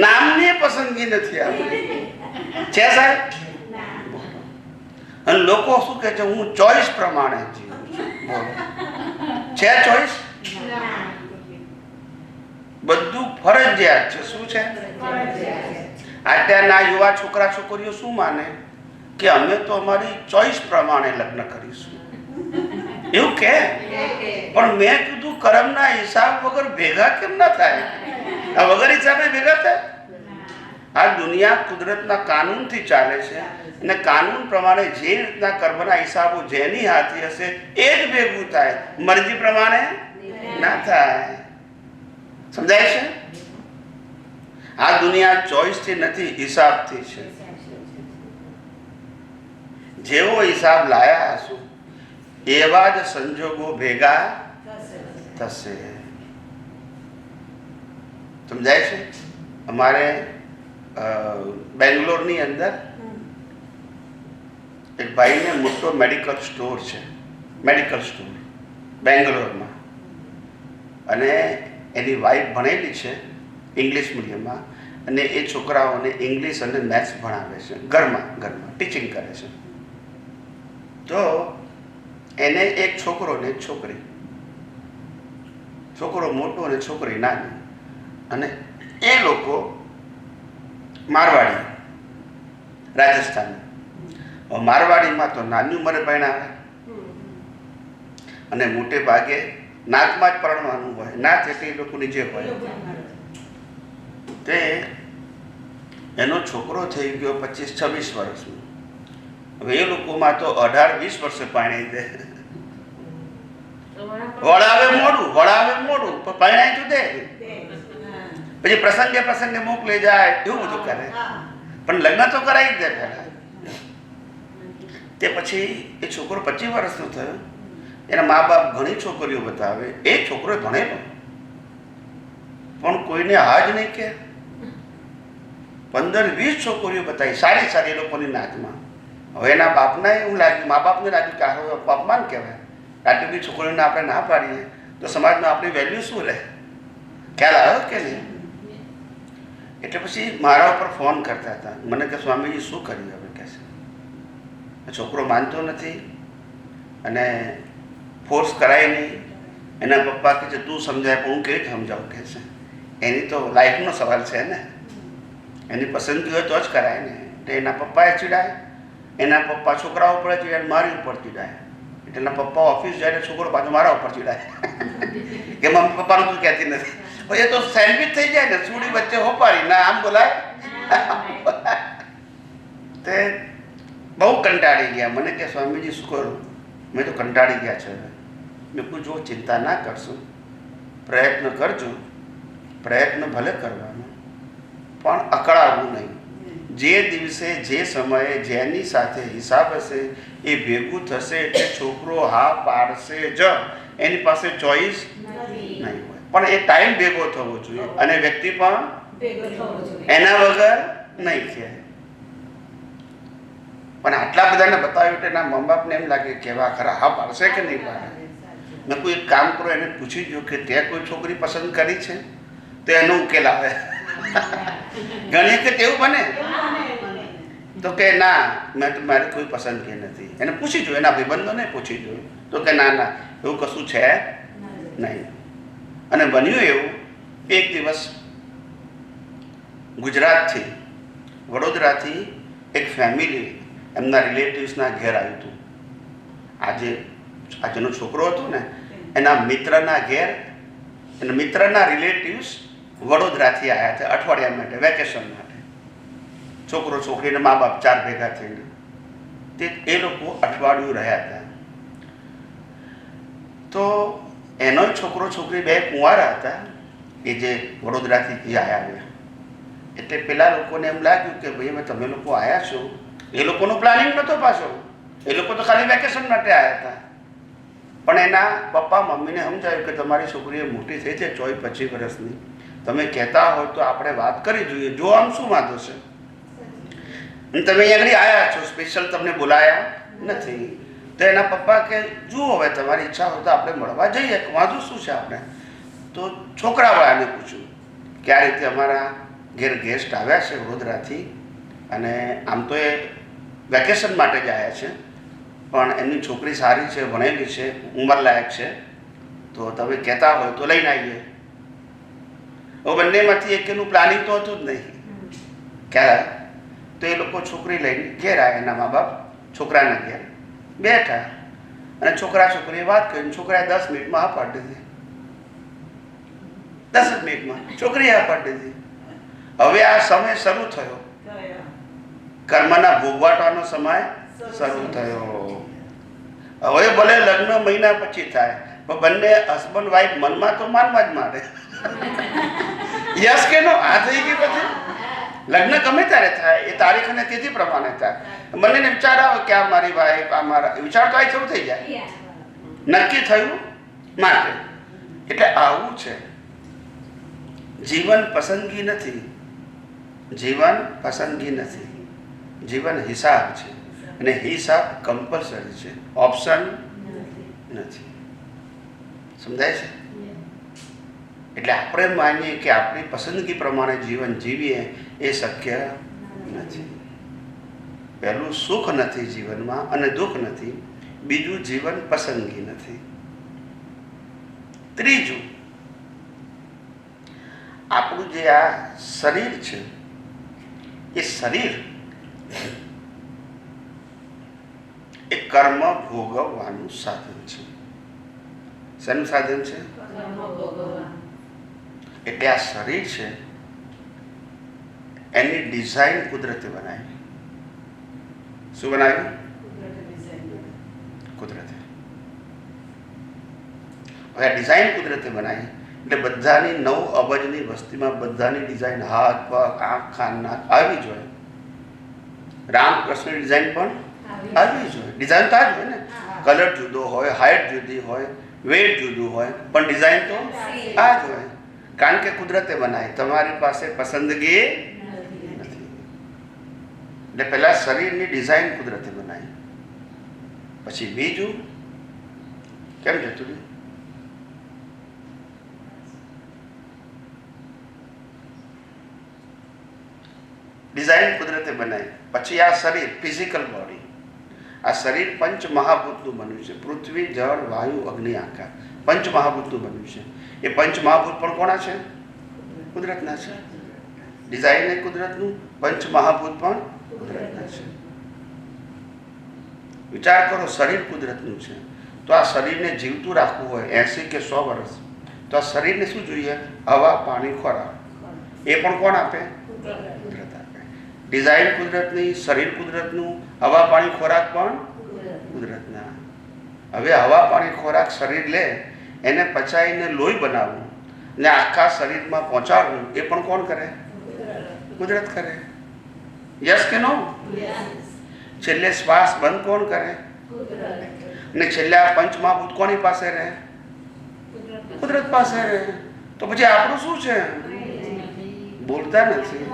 નામની પસંદગી નથી આવતી છે સાહેબ. અને લોકો શું કહે છે, હું ચોઈસ પ્રમાણે જીવું છું. બોલો, છે ચોઈસ? બધું ફરજિયાત છે. શું છે? અત્યારના યુવા છોકરા છોકરીઓ શું માને કે અમે તો અમારી ચોઈસ પ્રમાણે લગ્ન કરીશું, એવું કે. પણ મેં કીધું કર્મના હિસાબ વગર ભેગા કેમ ના થાય? આ વગર હિસાબે ભેગા થાય? આ દુનિયા કુદરતના કાનૂનથી ચાલે છે અને કાનૂન પ્રમાણે જે રીતના કર્મના હિસાબો જેની હાથી હશે એ જ ભેગું થાય, મરજી પ્રમાણે ના થાય. સમજાય છે? આ દુનિયા ચોઈસથી નથી, હિસાબથી છે. જેવો હિસાબ લાયા હશું એવા જ સંજોગો ભેગા થશે. સમજાય છે? અમારે બેંગ્લોરની અંદર એક ભાઈને મોટો મેડિકલ સ્ટોર છે, મેડિકલ સ્ટોર બેંગ્લોરમાં. અને એની વાઈફ ભણેલી છે ઇંગ્લિશ મીડિયમમાં, અને એ છોકરાઓને ઇંગ્લિશ અને મેથ્સ ભણાવે છે, ઘરમાં ટીચિંગ કરે છે. તો એને એક છોકરો ને એક છોકરી, છોકરો મોટો અને છોકરી નાની. અને એ લોકો મારવાડી, રાજસ્થાન. મારવાડીમાં તો નાની ઉંમરે પરણાવે અને મોટે ભાગે નાતમાં જ પરણવાનું હોય, નાત એટલે એ લોકોની જે હોય તે. એનો છોકરો થઈ ગયો 25-26 વર્ષનો. હવે એ લોકોમાં તો 18-20 વર્ષે પાણી દે, વળાવે મોડું પરણાય તો દે. પછી પ્રસંગે મોકલી જાય, એવું બધું કરે. પણ લગ્ન તો કરાવી જ દે પહેલા. તે પછી એ છોકરો 25 વર્ષનો થયો. એના મા બાપ ઘણી છોકરીઓ બતાવે, એ છોકરો ભણેલો પણ કોઈને હા જ નહીં કે. 15-20 છોકરીઓ બતાવી, સારી સારી એ લોકોની નાતમાં. હવે એના બાપને એવું લાગ્યું, મા બાપને લાગ્યું કે આ અપમાન કહેવાય, આટલી બધી છોકરીઓને આપણે ના પાડીએ તો સમાજમાં આપણી વેલ્યુ શું રહે? ખ્યાલ આવ્યો કે નહીં? એટલે પછી મારા ઉપર ફોન કરતા હતા મને કે સ્વામીજી શું કર્યું હવે? કહે છે છોકરો માનતો નથી અને ફોર્સ કરાય નહીં. એના પપ્પા કહે છે તું સમજાય, પણ હું કેવી રીતે સમજાવું? કહે છે એની તો લાઈફનો સવાલ છે ને, એની પસંદગી હોય તો જ કરાય ને. એટલે એના પપ્પાએ ચીડાય, એના પપ્પા છોકરા ઉપર ચીડાય, મારી ઉપર ચીડાય. એટલે એના પપ્પા ઓફિસ જાય, છોકરો પાછો મારા ઉપર ચીડાય કે મમ્મી પપ્પાનું તું કહેતી નથી. એ તો સેન્ડવિચ થઈ જાય ને, ચૂડી વચ્ચે હોપારી ના આમ બોલાય. તે બહુ કંટાળી ગયા. મને કે સ્વામીજી શું કરું? મેં તો કંટાળી ગયા છે. મેં કહું જો ચિંતા ના કરશું, પ્રયત્ન કરજો. પ્રયત્ન ભલે કરવાનો પણ અકળાવવું નહીં. જે દિવસે જે સમયે જેની સાથે હિસાબ હશે એ ભેગું થશે. એટલે છોકરો હા પાડશે જ, એની પાસે ચોઈસ નહીં હોય. પણ એ ટાઈમ ભેગો થવો જોઈએ અને વ્યક્તિ પણ એના વગર નહીં છે. પણ આટલા બધાને બતાવ્યું એટલે એના મા બાપને એમ લાગે કેવા ખરા, હા પાડશે કે નહીં પાડે. મેં કોઈ એક કામ કરો, એને પૂછી જો કે તે કોઈ છોકરી પસંદ કરી છે તો એનો ઉકેલ આવે. ઘણી વખત એવું બને તો કે ના મેં તો મારી કોઈ પસંદગી નથી. એને પૂછી જો, એના ભાઈબંધોને પૂછી જો તો કે ના એવું કશું છે નહીં. અને બન્યું એવું, એક દિવસ ગુજરાતથી, વડોદરાથી એક ફેમિલી એમના રિલેટિવ્સના ઘેર આવ્યું હતું. આજનો છોકરો હતો ને એના મિત્રના ઘેર, એના મિત્રના રિલેટિવ્સ વડોદરાથી આવ્યા હતા અઠવાડિયા માટે, વેકેશન માટે. છોકરો છોકરીને મા બાપ 4 ભેગા થઈને તે એ લોકો અઠવાડિયું રહ્યા હતા. તો એનો છોકરો છોકરી 2 કુંવારા હતા એ જે વડોદરાથી આવ્યા. એટલે પેલા લોકોને એમ લાગ્યું કે ભાઈ હવે તમે લોકો આવ્યા છો, એ લોકોનો પ્લાનિંગ નહોતો પાછો, એ લોકો તો ખાલી વેકેશન માટે આવ્યા હતા. પણ એના પપ્પા મમ્મીને સમજાયું કે તમારી છોકરી મોટી થઈ છે 24-25 વર્ષની, તમે કહેતા હોય તો આપણે વાત કરી જોઈએ, જો આમ શું વાંધો છે. અને તમે અહીંયા આગળ આવ્યા છો, સ્પેશિયલ તમને બોલાયા નથી. તો એના પપ્પા કે જુઓ હવે તમારી ઈચ્છા હોય તો આપણે મળવા જઈએ, વાંધો શું છે આપણે. તો છોકરાવાળાને પૂછ્યું કે આ રીતે અમારા ઘેર ગેસ્ટ આવ્યા છે વડોદરાથી, અને આમ તો એ વેકેશન માટે જ આવ્યા છે, પણ એમની છોકરી સારી છે, ભણેલી છે, ઉંમરલાયક છે, તો તમે કહેતા હોય તો લઈને આવીએ. હવે બંનેમાંથી એકેનું પ્લાનિંગ તો હતું જ નહીં. ખ્યાલ તો એ લોકો છોકરી લઈને ઘેર આવ્યા, એના મા બાપ છોકરાના ઘેર બેઠા, અને છોકરા છોકરીએ વાત કરી. છોકરાએ 10 મિનિટમાં હા પાડી દીધી. 10 જ મિનિટમાં છોકરીએ હા પાડી દીધી. હવે આ સમય શરૂ થયો, કર્મના ભોગવાટવાનો સમય શરૂ થયો. હવે ભલે લગ્ન મહિના પછી થાય, પણ બંને હસબન્ડ વાઈફ મનમાં તો માનમાં જ મારે. યસ કે નો? આ થઈ ગઈ. પછી લગ્ન ગમે ત્યારે થાય, એ તારીખ અને તિથિ પ્રમાણે થાય. બંનેને વિચાર આવે કે આ મારી વાઈફ, આ મારા વિચાર તો આ શરૂ થઈ જાય. નક્કી થયું માટે. એટલે આવું છે. જીવન પસંદગી નથી, જીવન પસંદગી નથી, જીવન હિસાબ છે, અને હિસાબ કમ્પલસરી છે, ઓપ્શન નથી. સમજાય છે? એટલે આપણે માનીએ કે આપણી પસંદગી પ્રમાણે જીવન જીવીએ એ શક્ય નથી. પહેલું સુખ નથી જીવનમાં અને દુઃખ નથી. બીજું જીવન પસંદગી નથી. ત્રીજું, આપણું જે આ શરીર છે, એ શરીર એ કર્મ ભોગવવાનું સાધન છે. શેનું સાધન છે? એટલે આ શરીર છે એની ડિઝાઇન કુદરતે બનાવી. શું બનાવ્યું? કુદરતે. હવે આ ડિઝાઇન કુદરતે બનાવી એટલે બધાની 9 અબજની વસ્તીમાં બધાની ડિઝાઇન, હાથ, પગ, આંખ, કાન, નાક આવી જોઈએ. રામકૃષ્ણની ડિઝાઇન પણ આવી જોઈએ. ડિઝાઇન તો આ જ હોય ને. કલર જુદો હોય, હાઇટ જુદી હોય, વેટ જુદું હોય, પણ ડિઝાઇન તો આ જ હોય. કારણ કે કુદરતે બનાવી. તમારી પાસે પસંદગી નથી. એટલે પહેલા શરીરની ડિઝાઇન કુદરતે બનાવી. પછી બીજું કેમ જતું રહ્યું? ડિઝાઇન કુદરતે બનાવી. પછી આ શરીર, ફિઝિકલ બોડી, આ શરીર પંચ મહાભૂતનું બન્યું છે. પૃથ્વી, જળ, વાયુ, અગ્નિ, આકાશ, પંચ મહાભૂતનું બન્યું છે. એ પંચ મહાભૂત પણ કોના છે? કુદરતના છે. ડિઝાઇન એ કુદરતનું, પંચ મહાભૂત પણ કુદરતના છે. વિચાર કરો, શરીર કુદરતનું છે, તો આ શરીરને જીવતું રાખવું હોય 80 કે 100 વર્ષ, તો આ શરીરને શું જોઈએ? હવા, પાણી, ખોરાક. એ પણ કોણ આપે? કુદરત આપે. ડિઝાઇન કુદરતની, શરીર કુદરતનું, હવા, પાણી, ખોરાક પણ કુદરતના. હવે હવા, પાણી, ખોરાક શરીર લે, એને પચાવીને લોહી બનાવવું ને આખા શરીરમાં પહોંચાડવું, એ પણ કોણ કરે? કુદરત કરે. યસ કે નો? છેલ્લે શ્વાસ બંધ કોણ કરે? ને છેલ્લે આ પંચ મહાભૂત કોની પાસે રહે? કુદરત પાસે રહે. તો પછી આપણું શું છે? બોલતા નથી.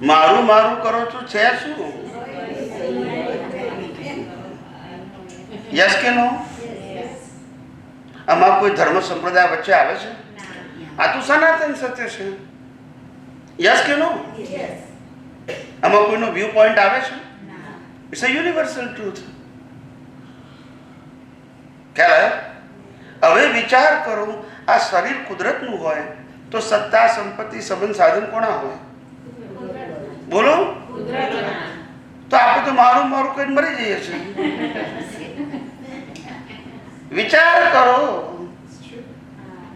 મારું મારું કરો છો, છે શું? યસ કે નો? આમાં કોઈ ધર્મ સંપ્રદાય વચ્ચે આવે છે? આ તો સનાતન સત્ય છે. યસ કે નો? આમાં કોઈનો વ્યૂ પોઈન્ટ આવે છે? It's a universal truth. ખ્યાલ? હવે વિચાર કરો, આ શરીર કુદરતનું હોય તો સત્તા, સંપત્તિ, સંબંધ, સાધન કોના હોય? બોલો. તો આપણે તો મારું મારું કઈ મરી જઈએ છીએ. વિચાર કરો,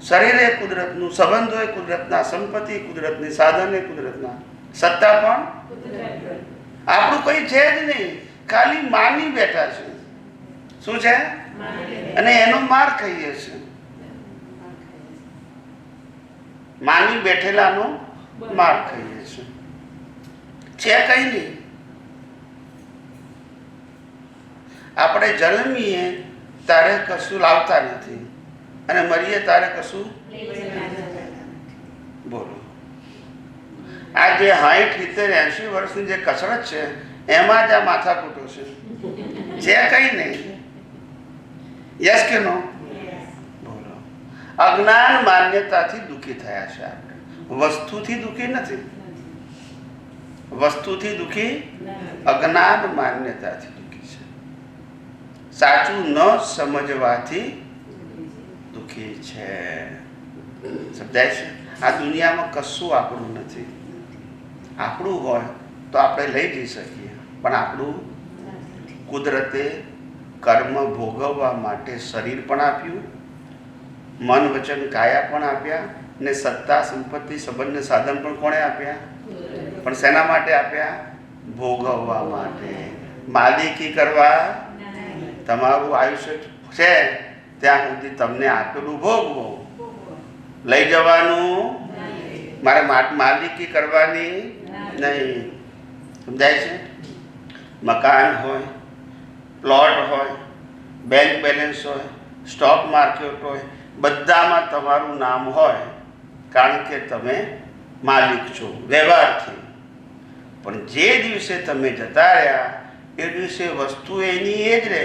શરીર એ કુદરતનું, સંબંધો એ કુદરતના, સંપત્તિ કુદરતની, સાધન એ કુદરતના, સત્તા પણ આપણું કઈ છે જ નહીં. ખાલી માની બેઠા છે. શું છે? અને એનો માર ખાઈએ છે. માની બેઠેલાનો માર ખાઈએ છે. છે કઈ નહીં. આપણે જન્મીએ તારે કશું લાવતા નથી, અને મરીએ તારે કશું. બોલો, આ જે 60, 70, 80 વર્ષની જે કસરત છે, એમાં જ આ માથાકૂટો છે. કઈ નહીં. યસ કે નો? બોલો. અજ્ઞાન માન્યતાથી દુઃખી થયા છે આપણે. વસ્તુથી દુઃખી નથી. વસ્તુથી દુઃખી અજ્ઞાન માન્યતાથી દુઃખી છે. સાચું ન સમજવાથી દુઃખી છે. સમજાય છે? આ દુનિયામાં કશું આપણું નથી. આપણું હોય તો આપણે લઈ જઈ શકીએ, પણ આપણું કુદરતે કર્મ ભોગવવા માટે શરીર પણ આપ્યું, મન વચન કાયા પણ આપ્યા, ને સત્તા સંપત્તિ સંબંધ સાધન પણ કોણે આપ્યા? પણ શેના માટે આપ્યા? ભોગવવા માટે. માલિકી કરવા. તમારું આયુષ્ય છે ત્યાં સુધી તમને આપેલું ભોગવો, લઈ જવાનું, મારે માલિકી કરવાની નહીં. સમજાય છે? મકાન હોય, પ્લોટ હોય, બેંક બેલેન્સ હોય, સ્ટોક માર્કેટ હોય, બધામાં તમારું નામ હોય, કારણ કે તમે માલિક છો વ્યવહારથી. પણ જે દિવસે તમે જતા રહ્યા એ દિવસે વસ્તુ એની એ જ રહે,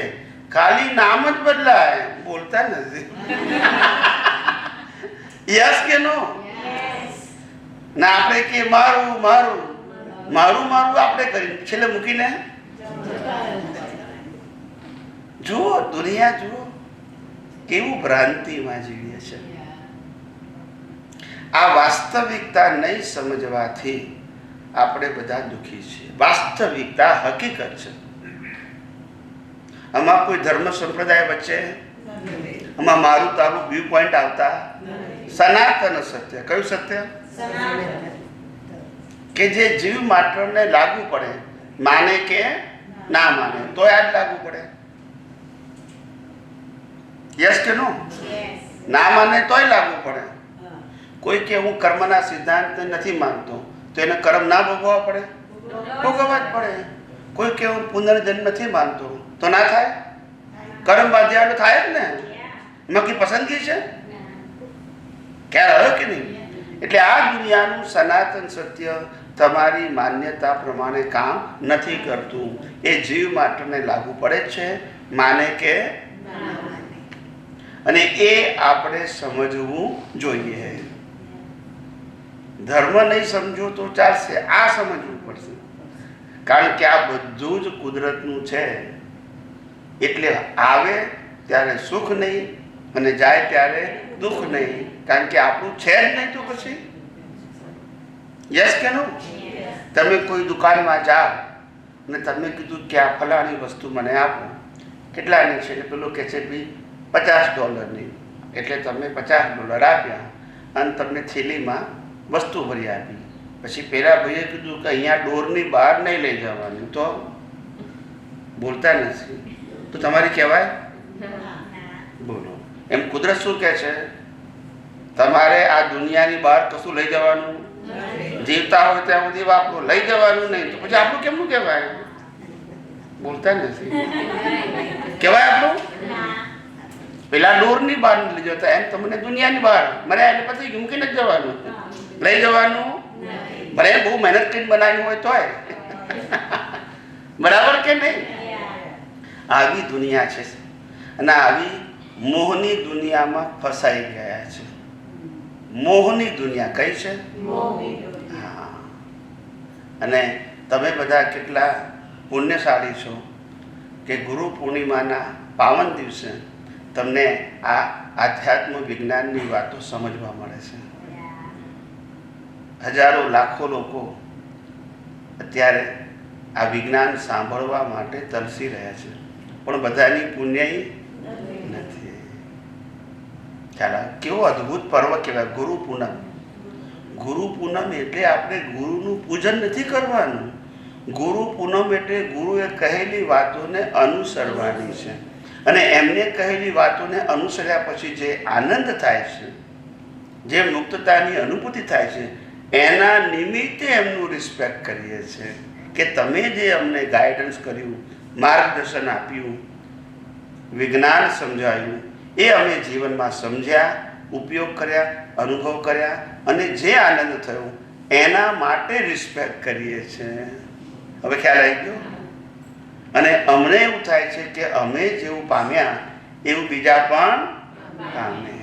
ખાલી નામ જ બદલાય, બોલતા નથી. યસ કે નો? ના, આપણે કે મારું મારું મારું મારું આપણે કરી છેલ્લે મૂકીને જુઓ, દુનિયા જુઓ કેવું ભ્રાંતિમાં જીવીએ છે. આ વાસ્તવિકતા નહીં સમજવાથી આપણે બધા દુઃખી છીએ. વાસ્તવિકતા હકીકત છે. આમાં કોઈ ધર્મ સંપ્રદાય વચ્ચે, આમાં મારું તારું વ્યૂ પોઈન્ટ આવતા. સનાતન સત્ય. કયું સત્ય? કે જે જીવ માત્રને લાગુ પડે, માને કે ના માને તો આ જ લાગુ પડે. યસ કે નો? ના માને તોય લાગુ પડે. કોઈ કે હું કર્મના સિદ્ધાંત નથી માનતો તો એને કર્મ ના ભોગવવા પડે? ભોગવવા જ પડે. કોઈ કે હું પુનર્જન્મ નથી માનતો તો ના થાય? કર્મ બાંધ્યા થાય જ ને. એમાં કઈ પસંદગી છે? ખ્યાલ આવ્યો કે નહીં? એટલે આ દુનિયાનું સનાતન સત્ય તમારી માન્યતા પ્રમાણે કામ નથી કરતું. એ જીવ માત્રને લાગુ પડે છે, માને કે. અને એ આપણે સમજવું જોઈએ. ધર્મ નહીં સમજો તો ચાલશે, આ સમજવું પડશે. કારણ કે આ બધું જ કુદરતનું છે. એટલે આવે ત્યારે સુખ નહીં અને જાય ત્યારે દુઃખ નહીં, કારણ કે આપણું છે જ નહીં તો પછી. યસ કે નો? તમે કોઈ દુકાનમાં જાઓ અને તમે કીધું કે આ ફલાણી વસ્તુ મને આપો, કેટલાની છે? એટલે પેલો કહે છે ભાઈ $50. એટલે તમે $50 આપ્યા અને તમને થેલીમાં વસ્તુ ભરી આપી. પછી પેલા ભાઈએ કીધું કે અહીંયા ડોરની બહાર નહીં લઈ જવાનું, તો બોલતા નથી તો તમારી કહેવાય? બોલો. એમ કુદરત શું કહે છે? તમારે આ દુનિયાની બહાર કશું લઈ જવાનું, જીવતા હોય ત્યાં સુધી વાપરો, લઈ જવાનું નહીં તો પછી આપણું કેમનું કહેવાય? બોલતા નથી. કહેવાય આપણું? પેલા ડોરની બહાર લઈ જતા, એમ તમને દુનિયાની બહાર મર્યા એટલે પછી મૂકી નથી જવાનું, લઈ જવાનું. ભલે બહુ મહેનત કરીને બનાવ્યું હોય તોય. બરાબર કે નહીં? આવી દુનિયા છે અને આવી મોહની દુનિયામાં ફસાઈ ગયા છે. મોહની દુનિયા કઈ છે? હા. અને તમે બધા કેટલા પુણ્યશાળી છો કે ગુરુ પૂર્ણિમાના પાવન દિવસે તમને આ આધ્યાત્મ વિજ્ઞાનની વાતો સમજવા મળે છે. હજારો લાખો લોકો અત્યારે આ વિજ્ઞાન સાંભળવા માટે તરસી રહ્યા છે, પણ બધાની પુણ્ય નથી. ચાલો, કેવો અદ્ભુત પર્વ કહેવાય ગુરુ પૂનમ. ગુરુ પૂનમ એટલે આપણે ગુરુનું પૂજન નથી કરવાનું. ગુરુ પૂનમ એટલે ગુરુએ કહેલી વાતોને અનુસરવાની છે. અને એમને કહેલી વાતોને અનુસર્યા પછી જે આનંદ થાય છે, જે મુક્તતાની અનુભૂતિ થાય છે, એના નિમિત્તે એમનું રિસ્પેક્ટ કરીએ છીએ કે તમે જે અમને ગાઈડન્સ કર્યું, માર્ગદર્શન આપ્યું, વિજ્ઞાન સમજાવ્યું, એ અમે જીવનમાં સમજ્યા, ઉપયોગ કર્યા, અનુભવ કર્યા અને જે આનંદ થયો એના માટે રિસ્પેક્ટ કરીએ છીએ. હવે ખ્યાલ આવી ગયો? અને અમને એવું થાય છે કે અમે જેવું પામ્યા એવું બીજા પણ પામે.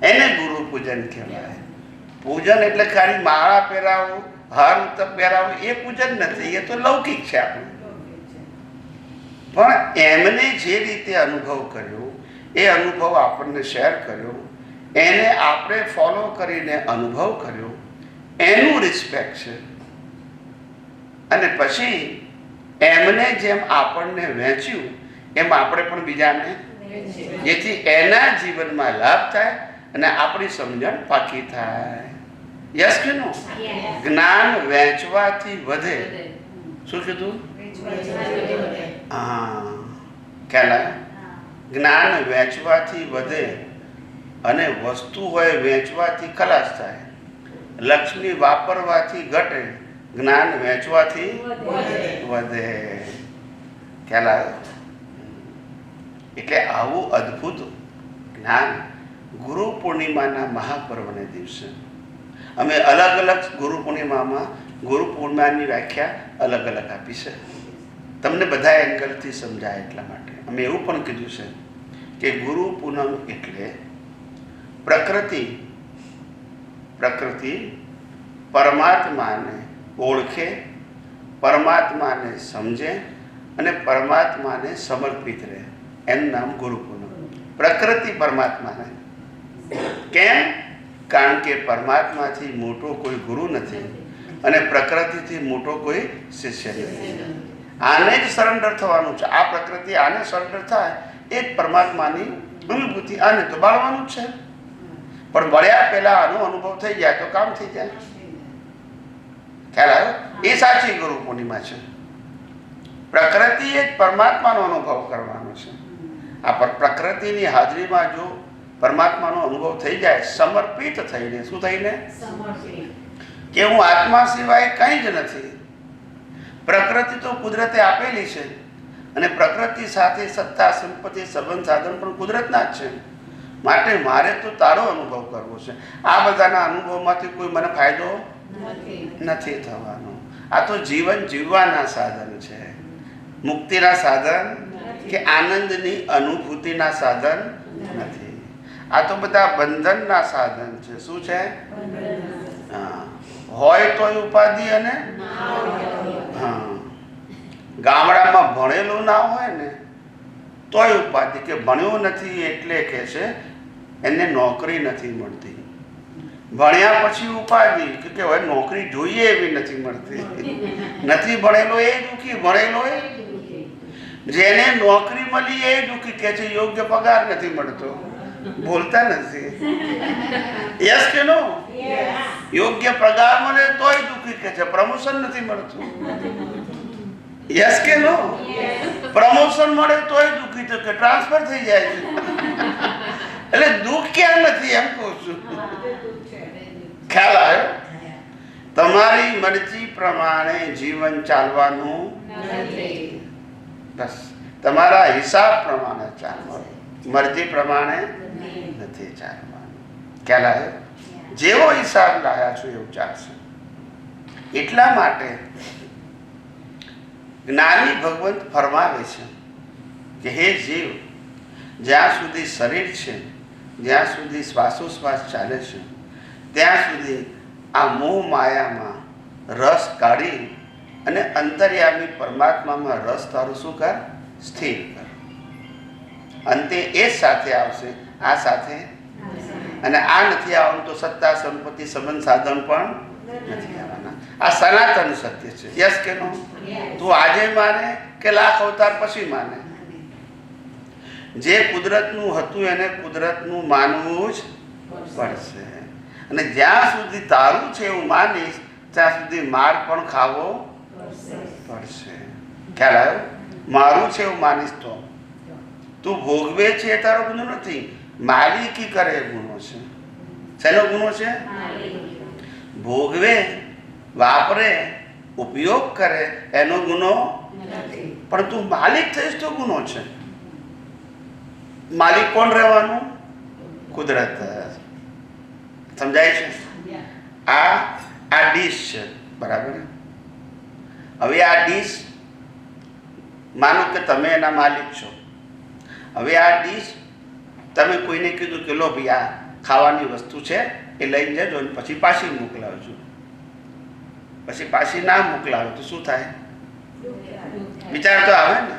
એને ગુરુ પૂજન કહેવાય. પૂજન એટલે ખાલી માળા પહેરાવું, હાર ઉત્તર પહેરાવું એ પૂજન નથી, એ તો લૌકિક છે આપણું. પણ એમને જે રીતે અનુભવ કર્યો એ અનુભવ આપણને શેર કર્યો, એને આપણે ફોલો કરીને અનુભવ કર્યો, એનું રિસ્પેક્ટ છે. અને પછી એમને જેમ આપણને વહેંચ્યું એમ આપણે પણ બીજાને, જેથી એના જીવનમાં લાભ થાય અને આપણી સમજણ પાકી થાય. યસ કે નો? જ્ઞાન વહેંચવાથી વધે. શું કીધું? હા, ખ્યાલ આવ્યો? જ્ઞાન વહેંચવાથી વધે અને વસ્તુ હોય વહેંચવાથી ખલાસ થાય. લક્ષ્મી વાપરવાથી ઘટે, જ્ઞાન વહેંચવાથી વધે. ખ્યાલ આવ્યો? એટલે આવું અદ્ભુત જ્ઞાન ગુરુ પૂર્ણિમાના મહાપર્વને દિવસે અમે અલગ અલગ ગુરુ પૂર્ણિમામાં ગુરુ પૂર્ણિમાની વ્યાખ્યા અલગ અલગ આપી છે, તમને બધા એંગલથી સમજાય એટલા માટે. અમે એવું પણ કીધું છે કે ગુરુ પૂનમ એટલે પ્રકૃતિ પરમાત્માને ઓળખે, પરમાત્માને સમજે અને પરમાત્માને સમર્પિત રહે, એનું નામ ગુરુ પૂનમ. પ્રકૃતિ પરમાત્માને કેમ? કારણ કે પરમાત્માથી મોટો કોઈ ગુરુ નથી અને પ્રકૃતિથી મોટો કોઈ શિષ્ય નથી. આને જ સરેન્ડર થવાનું છે. આ પ્રકૃતિ આને સરેન્ડર થાય એ જ પરમાત્માની અનુભૂતિ. આને તો બાળવાનું જ છે, પણ બળ્યા પહેલા આનો અનુભવ થઈ જાય તો કામ થઈ જાય. ખ્યાલ આવ્યો? એ સાચી ગુરુ પૂર્ણિમા છે. પ્રકૃતિ એ જ પરમાત્માનો અનુભવ કરવાનો છે. આ પ્રકૃતિની હાજરીમાં જો પરમાત્માનો અનુભવ થઈ જાય, સમર્પિત થઈને, શું થઈને? કે હું આત્મા સિવાય કંઈ જ નથી. પ્રકૃતિ તો કુદરતે આપેલી છે અને પ્રકૃતિ સાથે સત્તા, સંપત્તિ, સંબંધ, સાધન પણ કુદરતના જ છે. માટે મારે તો તારો અનુભવ કરવો છે. આ બધાના અનુભવમાંથી કોઈ મને ફાયદો નથી થવાનો. આ તો જીવન જીવવાના સાધન છે, મુક્તિના સાધન કે આનંદની અનુભૂતિના સાધન નથી. આ તો બધા બંધનના સાધન છે. શું છે? હા, હોય તોય ઉપાધિ અને હા, ગામડામાં ભણેલું ના હોય ને તોય ઉપાધિ, કે ભણ્યો નથી એટલે કે છે એને નોકરી નથી મળતી. ભણ્યા પછી ઉપાધિ કે હવે નોકરી જોઈએ એવી નથી મળતી. નથી ભણેલો એ દુઃખી, ભણેલો એ જેને નોકરી મળી એ દુઃખી કે છે યોગ્ય પગાર નથી મળતો. બોલતા નથી. યસ કે નો? યોગ્ય પગાર મળે તોય દુઃખી કે છે પ્રમોશન નથી મળતું. યસ કે નો? પ્રમોશન મળે તોય દુઃખી તો કે ટ્રાન્સફર થઈ જાય છે. એટલે દુઃખ ક્યાં નથી એમ કહું છું. ખ્યાલ આવ્યો? તમારી મરજી પ્રમાણે જીવન ચાલવાનું બસ, તમારા હિસાબ પ્રમાણે ચાલવાનું, મરજી પ્રમાણે નથી ચાલવાનું. ખ્યાલ આવ્યો? જેવો હિસાબ લાયા છો એવું ચાલશે. એટલા માટે જ્ઞાની ભગવંત ફરમાવે છે કે હે જીવ, જ્યાં સુધી શરીર છે, જ્યાં સુધી શ્વાસોશ્વાસ ચાલે છે, ત્યાં સુધી આ મોહ માયામાં રસ કાઢી અને અંતર્યામી પરમાત્મામાં રસ તારું શું કર? સ્થિર કર. અંતે એ જ સાથે આવશે, આ સાથે અને આ નથી આવવાનું તો સત્તા, સંપત્તિ, સંબંધ, સાધન પણ નથી આવવાના. આ સનાતન સત્ય છે. યસ કે નો? તું આજે માને કે લાખ અવતાર પછી માને, જે કુદરતનું હતું એને કુદરતનું માનવું જ પડશે. અને જ્યાં સુધી તારું છે એવું માનીશ ત્યાં સુધી માર પણ ખાવો પડશે. ખ્યાલ આવ્યો? મારું છે એવું માનીશ તો તું ભોગવે છે એ તારો ગુનો નથી, માલિકી કરે એ ગુનો છે. શેનો ગુનો છે? ભોગવે, વાપરે, ઉપયોગ કરે એનો ગુનો, પણ તું માલિક થઈશ તો ગુનો છે. માલિક કોણ રહેવાનું? કુદરત. સમજાય છે? આ ડીશ છે, બરાબર? હવે આ ડીશ માનો કે તમે એના માલિક છો. હવે આ ડીશ તમે કોઈને કીધું કે લો ભાઈ ખાવાની વસ્તુ છે એ લઈને જજો અને પછી પાછી મોકલાવજો. પછી પાછી ના મોકલાવો તો શું થાય? વિચાર તો આવે ને.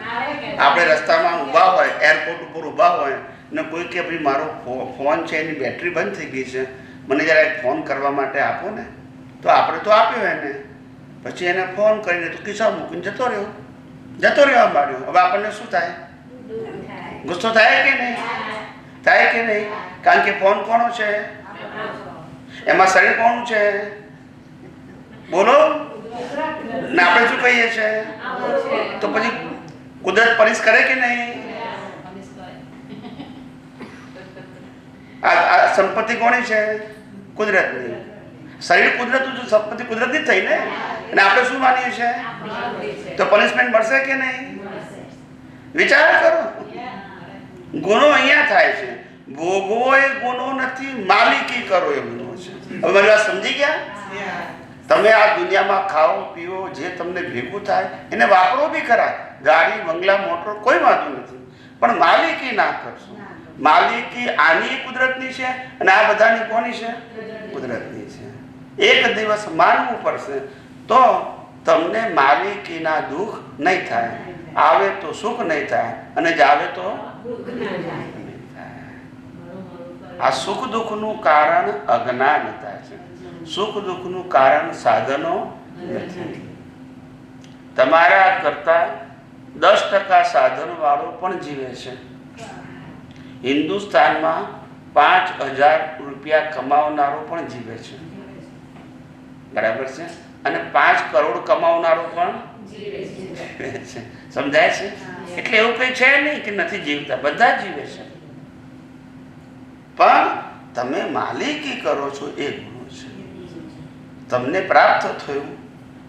આપણે રસ્તામાં ઊભા હોય, એરપોર્ટ ઉપર ઊભા હોય ને કોઈ કે ભાઈ મારો ફોન છે એની બેટરી બંધ થઈ ગઈ છે, મને જરા એક ફોન કરવા માટે આપો ને, તો આપણે તો આપ્યો એને, પછી એને ફોન કરીને તો ખિસ્સા મૂકીને જતો રહ્યો બાળ્યો. હવે આપણને શું થાય? ગુસ્સો થાય કે નહીં? થાય કે નહીં? કારણ કે ફોન કોનો છે? એમાં શરીર કોનું છે? બોલો ને. આપણે શું કહીએ છીએ? તો પછી કુદરત પનિશ કરે કે નહીં? આ સંપત્તિ કોની છે? કુદરતની. શરીર કુદરતનું, સંપત્તિ કુદરતની થઈ ને. અને આપણે શું માનીએ છીએ? તો પનિશમેન્ટ મળશે કે નહીં? વિચાર કરો. ગુનો અહીંયા થાય છે. ભોગવો એ ગુનો નથી, માલિકી કરો એ ગુનો છે. હવે મારી વાત સમજી ગયા? તમે આ દુનિયામાં ખાઓ પીઓ, જે તમને ભેગું થાય એને વાપરો બી ખરા, ગાડી બંગલા મોટર કોઈ વાંધો નથી, પણ માલિકી ના કરશો. માલિકી આની કુદરતની છે અને આ બધાની કોની છે? કુદરતની છે. એક દિવસ માનવું પડશે તો તમને માલિકીના દુઃખ નહીં થાય. આવે તો સુખ નહીં થાય અને જાવે તો નહીં થાય. આ સુખ દુઃખનું કારણ અજ્ઞાનતા છે. સુખ દુઃખનું કારણ સાધનો નથી. તમારા કરતા 10% સાધન વાળો પણ જીવે છે. હિન્દુસ્તાનમાં 5,000 રૂપિયા કમાવનારો પણ જીવે છે, બરાબર છે, અને 5 કરોડ કમાવનારો પણ જીવે છે. સમજાય છે? એટલે એવું કઈ છે નહીં કે નથી જીવતા, બધા જીવે છે. પણ તમે માલિકી કરો છો એ ગુનો છે. તમને પ્રાપ્ત થયું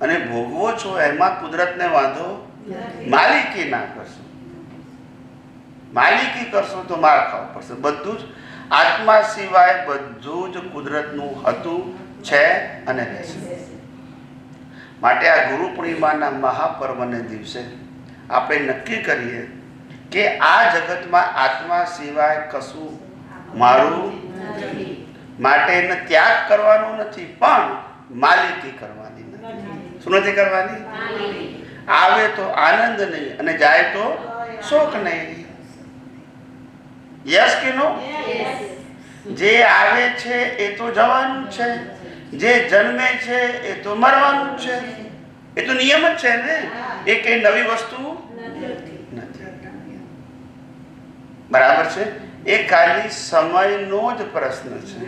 અને ભોગવો છો એમાં કુદરતને વાંધો. માલિકી ના કરશો. માલિકી કરશો તો માર ખાવું પડશે. બધું જ આત્મા સિવાય બધું જ કુદરતનું હતું, છે અને રહેશે. માટે આ ગુરુ પૂર્ણિમાના મહાપર્વને દિવસે આપણે નક્કી કરીએ કે આ જગતમાં આત્મા સિવાય કશું મારું માટે એને ત્યાગ કરવાનો નથી, પણ માલિકી કરવાની નથી. શું નથી કરવાની? આવે તો આનંદ નહીં અને જાય તો શોક નહીં. યસ કે નો? જે આવે છે એ તો જવાનું છે, જે જન્મે છે એ તો મરવાનું છે. એ તો નિયમ જ છે ને. એ કઈ નવી વસ્તુ નથી, બરાબર છે. એ ખાલી સમયનો જ પ્રશ્ન છે.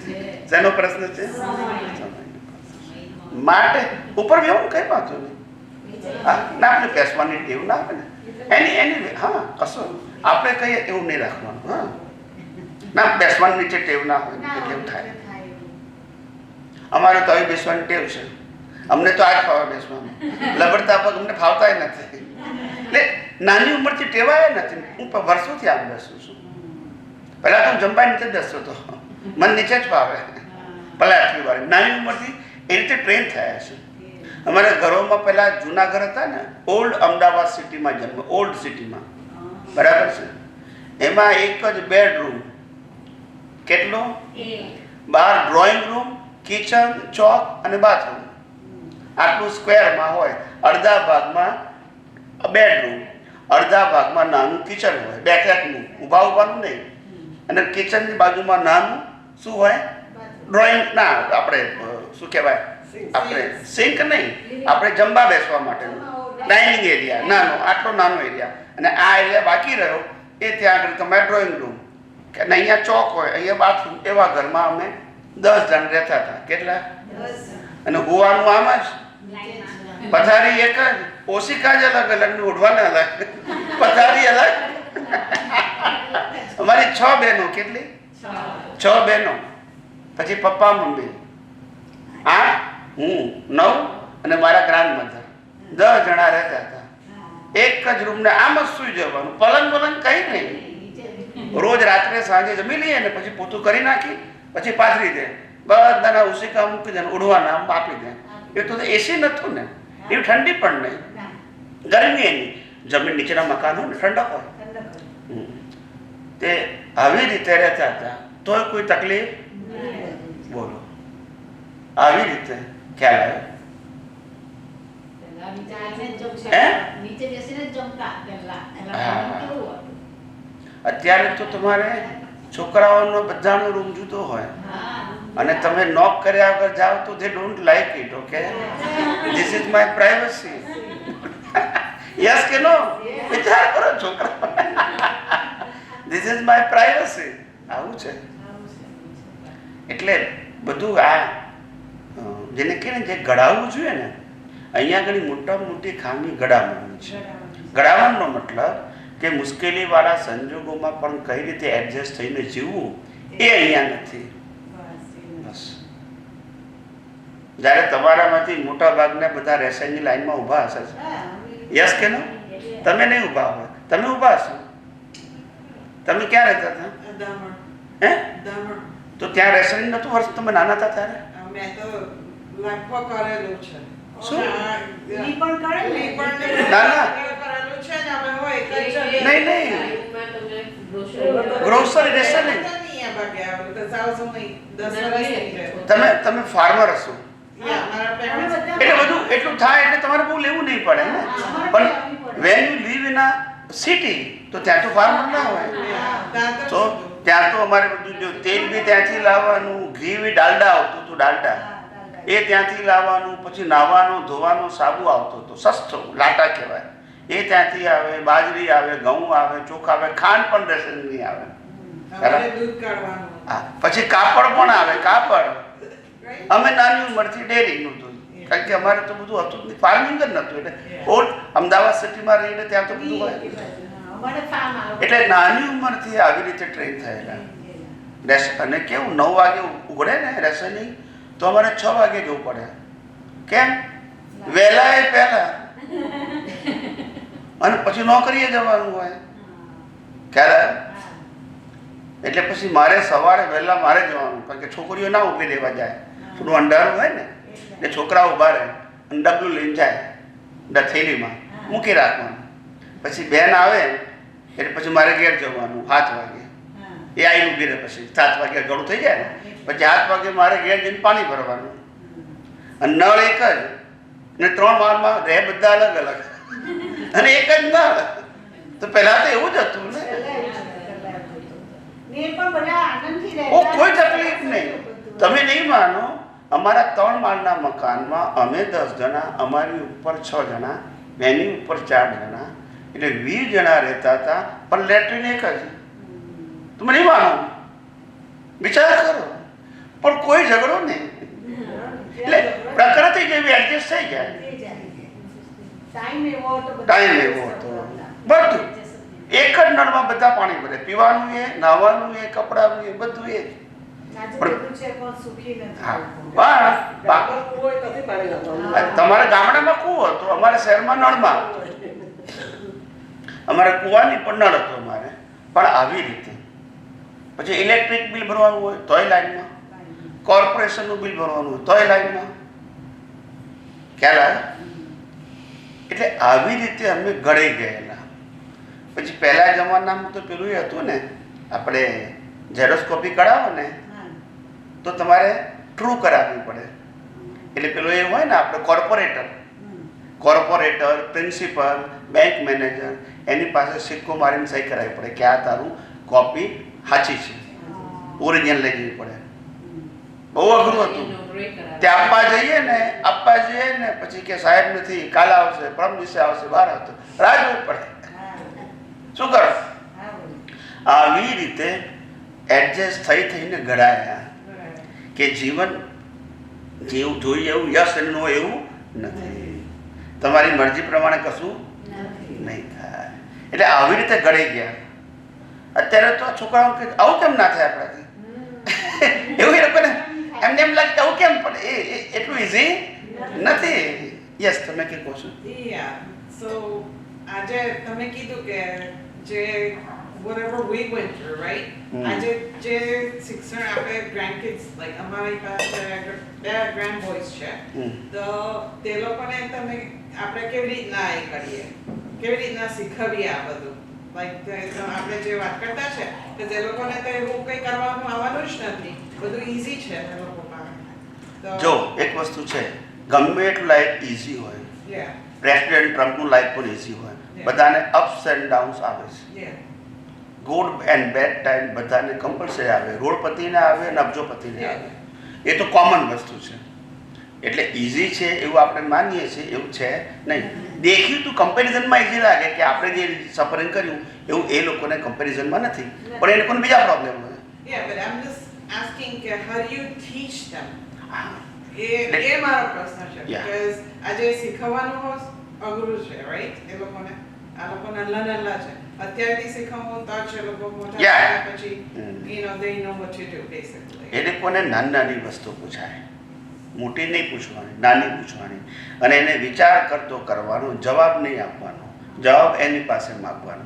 શેનો પ્રશ્ન છે? માટે ઉપર બેવું કઈ વાંધો નહીં. હા ના, આપણે બેસવાની ટેવ ના આવે ને એની હા કશો આપણે કહીએ એવું નહીં રાખવાનું. હા ના, બેસવાની નીચે ટેવ ના હોય એટલે એવું થાય. અમારે તો આવી બેસવાની ટેવ છે. અમને તો આ જ ફાવે બેસવાનું. લબડતા પગ અમને ફાવતા નથી. એટલે નાની ઉંમરથી ટેવાય નથી. હું વર્ષોથી આમ બેસું છું. પહેલા તો હું જમવા નીચે જ બેસતો હતો. મને નીચે જ ફાવે. પહેલા આટલી વાર નાની ઉંમરથી એ રીતે ટ્રેન થયા છે. અમારા ઘરોમાં પહેલા જૂના ઘર હતા ને, ઓલ્ડ અમદાવાદ સિટીમાં જન્મ, ઓલ્ડ સિટીમાં, બરાબર છે. એમાં એક જ બેડરૂમ, કેટલો? 12 ડ્રોઈંગ રૂમ, કિચન, ચોક અને બાથરૂમ. આટલું સ્ક્વેરમાં હોય. અડધા ભાગમાં બેડરૂમ, અડધા ભાગમાં નાનું કિચન હોય, બેઠકનું, ઊભાનું નહીં. અને કિચનની બાજુમાં નાનું શું હોય? ડ્રોઈંગ ના, આપણે શું કહેવાય, આપણે સિંક નહીં, આપણે જમવા બેસવા માટેનું ડાઇનિંગ એરિયા નાનો, આટલો નાનો એરિયા. અને આ એરિયા બાકી રહ્યો એ ત્યાં આગળ તમારે ડ્રોઈંગ રૂમ કે અહીંયા ચોક હોય, અહીંયા બાથરૂમ. એવા ઘરમાં અમે 10 જણ રહેતા હતા. કેટલા? અને હોવાનું આમ જ. પથારી એક જ, ઓશિકા જ અલગ અલગ, ઓઢવાના અલગ, પથારી અલગ. અમારી 6 બહેનો. કેટલી? 6 બહેનો. પછી પપ્પા મમ્મી 8, હું 9 અને મારા ગ્રાન્ડ મધર 10 જણા રહેતા હતા. એક જ રૂમને આમ જ સુઈ જવાનું. પલંગ પલંગ કઈ નહીં. રોજ રાત્રે સાંજે જમી લઈએ ને પછી પોતું કરી નાખી પછી પાથરી દે, બધાના ઉસીકા મૂકી દે, ઉડવાના આમ આપી દે. એ તો એસી નતું ને, એ ઠંડી પણ નહીં, ગરમી એની. જમીન નીચેના મકાન હોય ને ઠંડક હોય. તે આવી રીતે રહેતા હતા તોય કોઈ તકલીફ બોલો, આવી રીતે ખ્યાલ આવ્યો? નીચે બેસીને જ જમતા પહેલા. હા. કેવું હતું? અત્યારે તો તમારે છોકરાઓનો બધાનો રૂમ જુદો હોય અને તમે નોક કર્યા વગર જાઓ તો દે don't like it. Okay, this is my privacy. Yes કે નો? વિચાર કરો છોકરા, ધીસ ઇઝ માય પ્રાઇવસી. આવું છે. એટલે બધું આ જેને કહે ને જે ઘડાવવું જોઈએ ને, અહીંયા આગળ મોટામાં મોટી ખામી ઘડાવવાની છે. ઘડાવવાનો મતલબ કે મુશ્કેલીવાળા સંજોગોમાં પણ કઈ રીતે એડજસ્ટ થઈને જીવવું એ અહીંયા નથી. બસ જ્યારે તમારામાંથી મોટા ભાગના બધા રેસાયણની લાઈનમાં ઊભા હશે. યસ કે નો? તમે નહીં ઊભા હોય, તમે ઊભા હશો. તમે ક્યાં રહેતા હતા? હે? તો ત્યાં રેસાયણ નતું વર્ષ તમે નાના હતા ત્યારે? મેં તો લગભગ કરેલું છે. શું? ઈ પણ કરે ને? ના ના, કરેલું છે ને અમે હોય એક જ નહીં નહીં, લાઈનમાં તમને brochure ગ્રોસરી રેસાયણ. અહીંયા બાગ્યા because I was only 10 વર્ષની છે. તમે ફાર્મર હશો Yeah, મારા parents એટલે બધું એટલું થાય એટલે તમારે બહુ લેવું નહીં પડે ને. પણ when you live in a city તો ત્યાં તો ફાર્મર ના હોય. ત્યાં તો ત્યાં તો અમારે બધું જો તેલ બી ત્યાંથી લાવવાનું, ઘી બી ડાલડા આવતું હતું, ડાલડા એ ત્યાંથી લાવવાનું, પછી નાવાનું ધોવાનું સાબુ આવતો હતો સસ્તો, લાટા કહેવાય, એ ત્યાંથી આવે, બાજરી આવે, ઘઉં આવે, ચોખા આવે, ખાંડ પણ રેશનની આવે. અમારે દૂધ કાઢવાનું. હા, પછી કાપડ પણ આવે, કાપડ. અમે નાની ઉંમરથી ડેરીનું હતું, કારણ કે અમારે તો બધું હતું જ નહીં, ફાર્મિંગ જ નહોતું. એટલે ઓટ અમદાવાદ સિટીમાં રહીને ત્યાં તો બધું હોય. અમારે farm આવે. એટલે નાની ઉંમરથી આવી રીતે ટ્રેન થયેલા. અને કેવું 9 વાગે ઉઘડે ને રેસનિંગ તો અમારે 6 વાગે જવું પડે. કેમ? વહેલા એ પહેલા, અને પછી નોકરીએ જવાનું હોય. ક્યારે? એટલે પછી મારે સવારે વહેલા મારે જવાનું, કારણ કે છોકરીઓ ના ઊભી રહેવા જાય. થોડું અંધારું હોય ને એટલે છોકરા ઊભા રહે અને ડબલું લઈને જાય, થેલીમાં મૂકી રાખવાનું. પછી બેન આવે એટલે પછી મારે ઘેર જવાનું 7 વાગે. એ આવી ઊભી રહે, પછી 7 વાગે ગળું થઈ જાય ને પછી 7 વાગે મારે ઘેર જઈને પાણી ભરવાનું. અને નળ એક જ, અને 3 માળમાં રહે બધા અલગ અલગ, અને એક જ નળ. તો પહેલા તો એવું જ હતું ને. ને પણ બધા આનંદથી ઓ રહેતા. કોઈ તકલીફ નહીં. તમે નહીં માનો, અમારા 3 માળના મકાનમાં અમે 10 જણા, અમારી ઉપર 6 જણા, એની ઉપર 4 જણા, એટલે 20 જણા રહેતા હતા. પણ લેટ્રિન એક જ. તમે નહીં માનો, વિચાર કરો. પણ કોઈ ઝઘડો નહીં. એટલે પ્રકૃતિ જેવી એડજસ્ટ થઈ જાય. ટાઈમ એવો હતો, ટાઈમ એવો હતો. બધું એક જ નળમાં બધા પાણી ભરે, પીવાનું એ, નાહવાનું એ, કપડાનું એ, બધું એ. આજે બધું છે પણ સુખી નથી. હા, પણ તમારા ગામડામાં કૂવો હતો, અમારા શહેરમાં નળમાં. અમારે કૂવાની પણ નળ હતો અમારે, પણ આવી રીતે. પછી ઇલેક્ટ્રિક બિલ ભરવાનું હોય તોય લાઈનમાં, કોર્પોરેશનનું બિલ ભરવાનું હોય તોય લાઈનમાં. ખ્યાલ આવે? એટલે આવી રીતે અમે ઘડાઈ ગયેલા. પછી પહેલા જમાનામાં તો પેલું એ હતું ને, આપણે ઝેરોસ્કોપી કરાવો ને તો તમારે ટ્રુ કરાવવી પડે. એટલે પેલું એ હોય ને આપણે કોર્પોરેટર, પ્રિન્સિપલ, બેંક મેનેજર, એની પાસે સિક્કો મારીને સહી કરાવવી પડે કે આ તારું કોપી સાચી છે, ઓરિજિનલ લઈ જવી પડે. બહુ અઘરું હતું. ત્યાં આપવા જઈએ ને પછી કે સાહેબ નથી, કાલે આવશે, પરમ દિવસે આવશે, બહાર આવતો રાહ જોવી પડે. શું કરો? આવી રીતે એડજસ્ટ થઈને ઘડાયા કે જીવન જેવું જોઈએ એવું યસ અને નો એવું નથી. તમારી મરજી પ્રમાણે કશું નહીં થાય. એટલે આવી રીતે ઘડાઈ ગયા. અત્યારે તો છોકરાઓ કે આવું કેમ ના થાય આપણાથી, એવું એ લોકોને એમને એમ લાગે આવું કેમ, પણ એ એટલું ઇઝી નથી. યસ, તમે કે કહો છો? Yeah. So આજે તમે કીધું કે જે whatever we went through, right? આજે જે શિક્ષણ આપણે grandkids, like અમારી પાસે 2 grand boys છે, તો તે લોકોને તમે આપણે કેવી રીતના એ કરીએ, કેવી રીતના શીખવીએ આ બધું, આપણે જે વાત કરતા છે કે જે લોકોને તો એવું કંઈ કરવાનું આવવાનું જ નથી, બધું ઈઝી છે એ લોકો પાસે. જો એક વસ્તુ છે, ગમે એટલું લાઈફ ઈઝી હોય, Yeah, પ્રેસિડેન્ટ ટ્રમ્પનું લાઈફ પણ ઈઝી હોય, બધાને અપ્સ એન્ડ ડાઉન્સ આવે છે. yeah. Good and bad time બધાને કમ્પલસરી આવે, રોડપતિને આવે અને અબજોપતિને આવે. એ તો કોમન વસ્તુ છે. એટલે ઇઝી છે એવું આપણે માનીએ છીએ, એવું છે નહીં. દેખ્યું તું કમ્પેરિઝનમાં ઇઝી લાગે કે આપણે જે સફરિંગ કર્યું એવું એ લોકોને કમ્પેરિઝનમાં નથી, પણ એ લોકોને બીજા પ્રોબ્લેમ હોય. Yeah, but I'm just asking કે how do you teach them? હા. એ મારો પ્રશ્ન છે. Yeah. Because આજે શીખવવાનું અઘરું છે, right? એ લોકોને આ લોકો નાના છે, અત્યારથી શીખવવું તો જ એ લોકો મોટા Yeah. થયા પછી they know what to do basically. એ લોકોને નાની વસ્તુ પૂછાય, મોટી નહીં પૂછવાની, નાની પૂછવાની, અને એને વિચાર કરતો કરવાનો, જવાબ નહીં આપવાનો, જવાબ એની પાસે માગવાનો.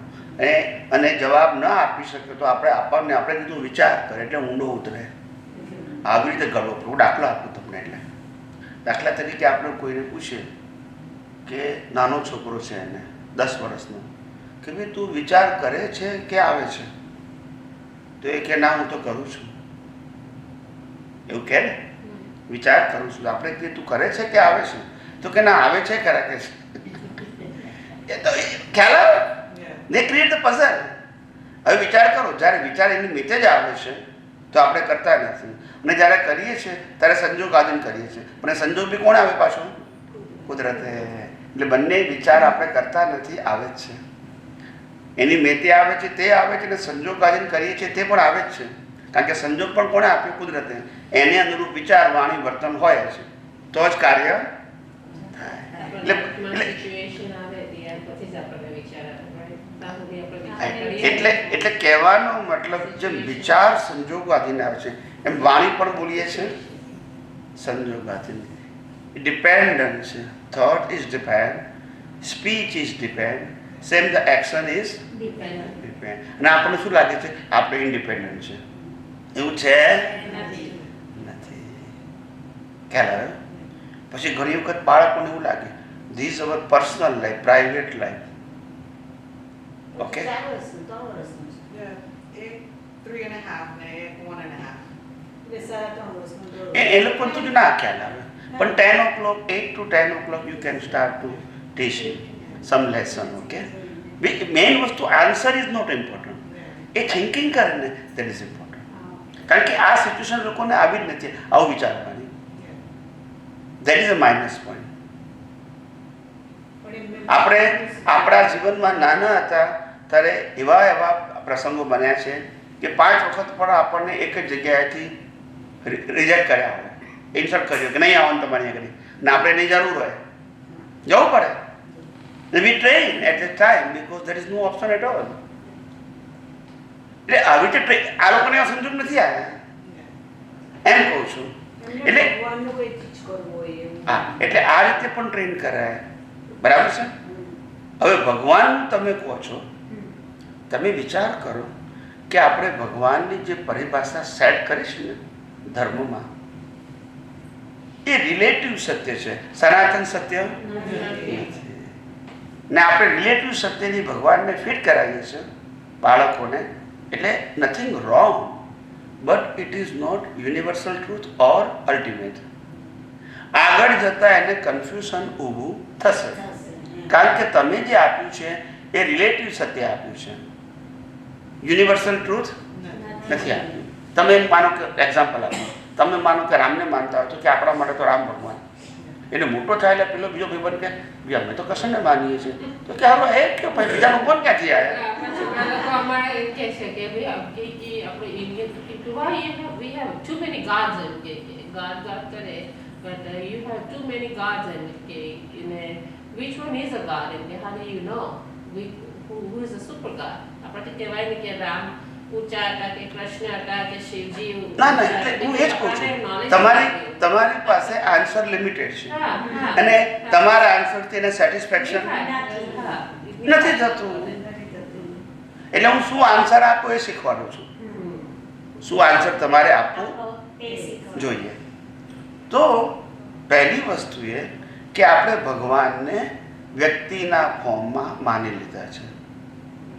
અને જવાબ ન આપી શકે તો આપણે કીધું વિચાર કરે એટલે ઊંડો ઉતરે. આવી રીતે ગળો. હું દાખલો આપું તમને. એટલે દાખલા તરીકે આપણે કોઈને પૂછીએ કે નાનો છોકરો છે એને 10 વર્ષનો, કે ભાઈ તું વિચાર કરે છે કે આવે છે? તો એ કે ના હું તો કરું છું. એવું કહે ને, વિચાર કરું છું. આપણે કહીએ તું કરે છે કે આવે છે? તો કે ના આવે છે ખરા કે છે. એ તો ખ્યાલ આવે. દે ક્રિએટ ધ પઝલ. હવે વિચાર કરો, જ્યારે વિચાર એની નીચે જ આવે છે તો આપણે કરતા નથી, અને જ્યારે કરીએ છીએ ત્યારે સંજોગ આધીન કરીએ છીએ, પણ એ સંજોગ બી કોણ આવે પાછો? કુદરતે. એટલે બંને વિચાર આપણે કરતા નથી, આવે જ છે. એની મેતે આવે છે, તે આવે છે, અને સંજોગ આધીન કરીએ છીએ તે પણ આવે જ છે. કારણ કે સંજોગ પણ કોણે આપ્યો? કુદરતે. એને અનુરૂપ વિચાર, વાણી, વર્તન હોય છે તો જ કાર્ય થાય. સિચ્યુએશન આવે ત્યારે પછી જ આપણને વિચાર આવે. એટલે કહેવાનો મતલબ જેમ વિચાર સંજોગાધીન આવે છે એમ વાણી પણ બોલીએ છીએ સંજોગાધીન. ડિપેન્ડન્ટ છે. Thought is depend, speech is depend, same the action is depend. અને આપણને શું લાગે છે? આપણે ઇન્ડિપેન્ડન્ટ છે. એવું છે નથી. ખ્યાલ આવે? પછી ઘણી વખત બાળકોને એવું લાગે this our personal life, private life. Okay, 4 વર્ષનું 3 વર્ષનું છે. Yeah, એક 3.5 ને એક 1.5. એટલે 3.5 વર્ષનું એ લોકો તો ના ખ્યાલ આવે, પણ 10 o'clock, 8 to 10 o'clock you can start to teach some lesson. Okay, main વસ્તુ આન્સર ઇઝ નોટ ઇમ્પોર્ટન્ટ. એ થિંકિંગ કરે ને દેટ ઇઝ ઇમ્પોર્ટન્ટ. કારણ કે આ સિચ્યુએશન લોકોને આવી જ નથી આવું વિચારવાની. That is a minus point. આપણે આપણા જીવનમાં નાના હતા ત્યારે એવા પ્રસંગો બન્યા છે કે 5 વખત પણ આપણને એક જ જગ્યાએથી રિજેક્ટ કર્યા હોય, ઇન્સલ્ટ કર્યો કે નહીં આવવાનું તમારી આગળ, ને આપણે એની જરૂર હોય જવું પડે. We train at the time because there is no option at all. એટલે આવી રીતે આ લોકોને એવા સંજોગ નથી આવ્યા એમ કહું છું. એટલે ભગવાનનું કોઈ ચીજ કરવું હોય એવું. હા, એટલે આ રીતે પણ ટ્રેન કરાય. બરાબર છે. હવે ભગવાન તમે કહો છો, તમે વિચાર કરો કે આપણે ભગવાનની જે પરિભાષા સેટ કરી છે ને ધર્મમાં, એ રિલેટિવ સત્ય છે, સનાતન સત્ય નથી. ને આપણે રિલેટિવ સત્યની ભગવાનને ફિટ કરાવીએ છીએ બાળકોને. એટલે nothing wrong, but it is not universal truth or ultimate. આગળ જતા એને કન્ફ્યુઝન ઊભું થશે, કારણ કે તમે જે આપ્યું છે એ રિલેટિવ સત્ય આપ્યું છે, યુનિવર્સલ ટ્રુથ નથી આપ્યું. તમે એમ માનો કે એક્ઝામ્પલ આપો, તમે માનો કે રામને માનતા હોય તો કે આપણા માટે તો રામ ભગવાન, એને મોટો થાય એટલે પેલો બીજો ભાઈ કે ભાઈ અમે તો કૃષ્ણને માનીએ છીએ, તો કે હાલો એ કે ભાઈ બીજા ભગવાન ક્યાંથી આવ્યા? લોકો અમારે એમ કહે છે કે ભાઈ આપણે Indian we have too many gods એમ કે God કરે, but you have too many gods એમ કે which one is a god એમ કે how do you know who is a super god? આપણે કહેવાય ને કે રામ ઊંચા હતા કે કૃષ્ણ હતા કે શિવજી. ના એટલે હું એ જ કહું છું, તમારી પાસે આન્સર લિમિટેડ છે અને તમારા આન્સરથી એને સેટિસ્ફેક્શન નથી થતું. એટલે હું શું આન્સર આપું એ શીખવાનું છું. શું આન્સર તમારે આપવું જોઈએ. તો પહેલી વસ્તુ એ કે આપણે ભગવાનને વ્યક્તિના ફોર્મમાં માની લીધા છે.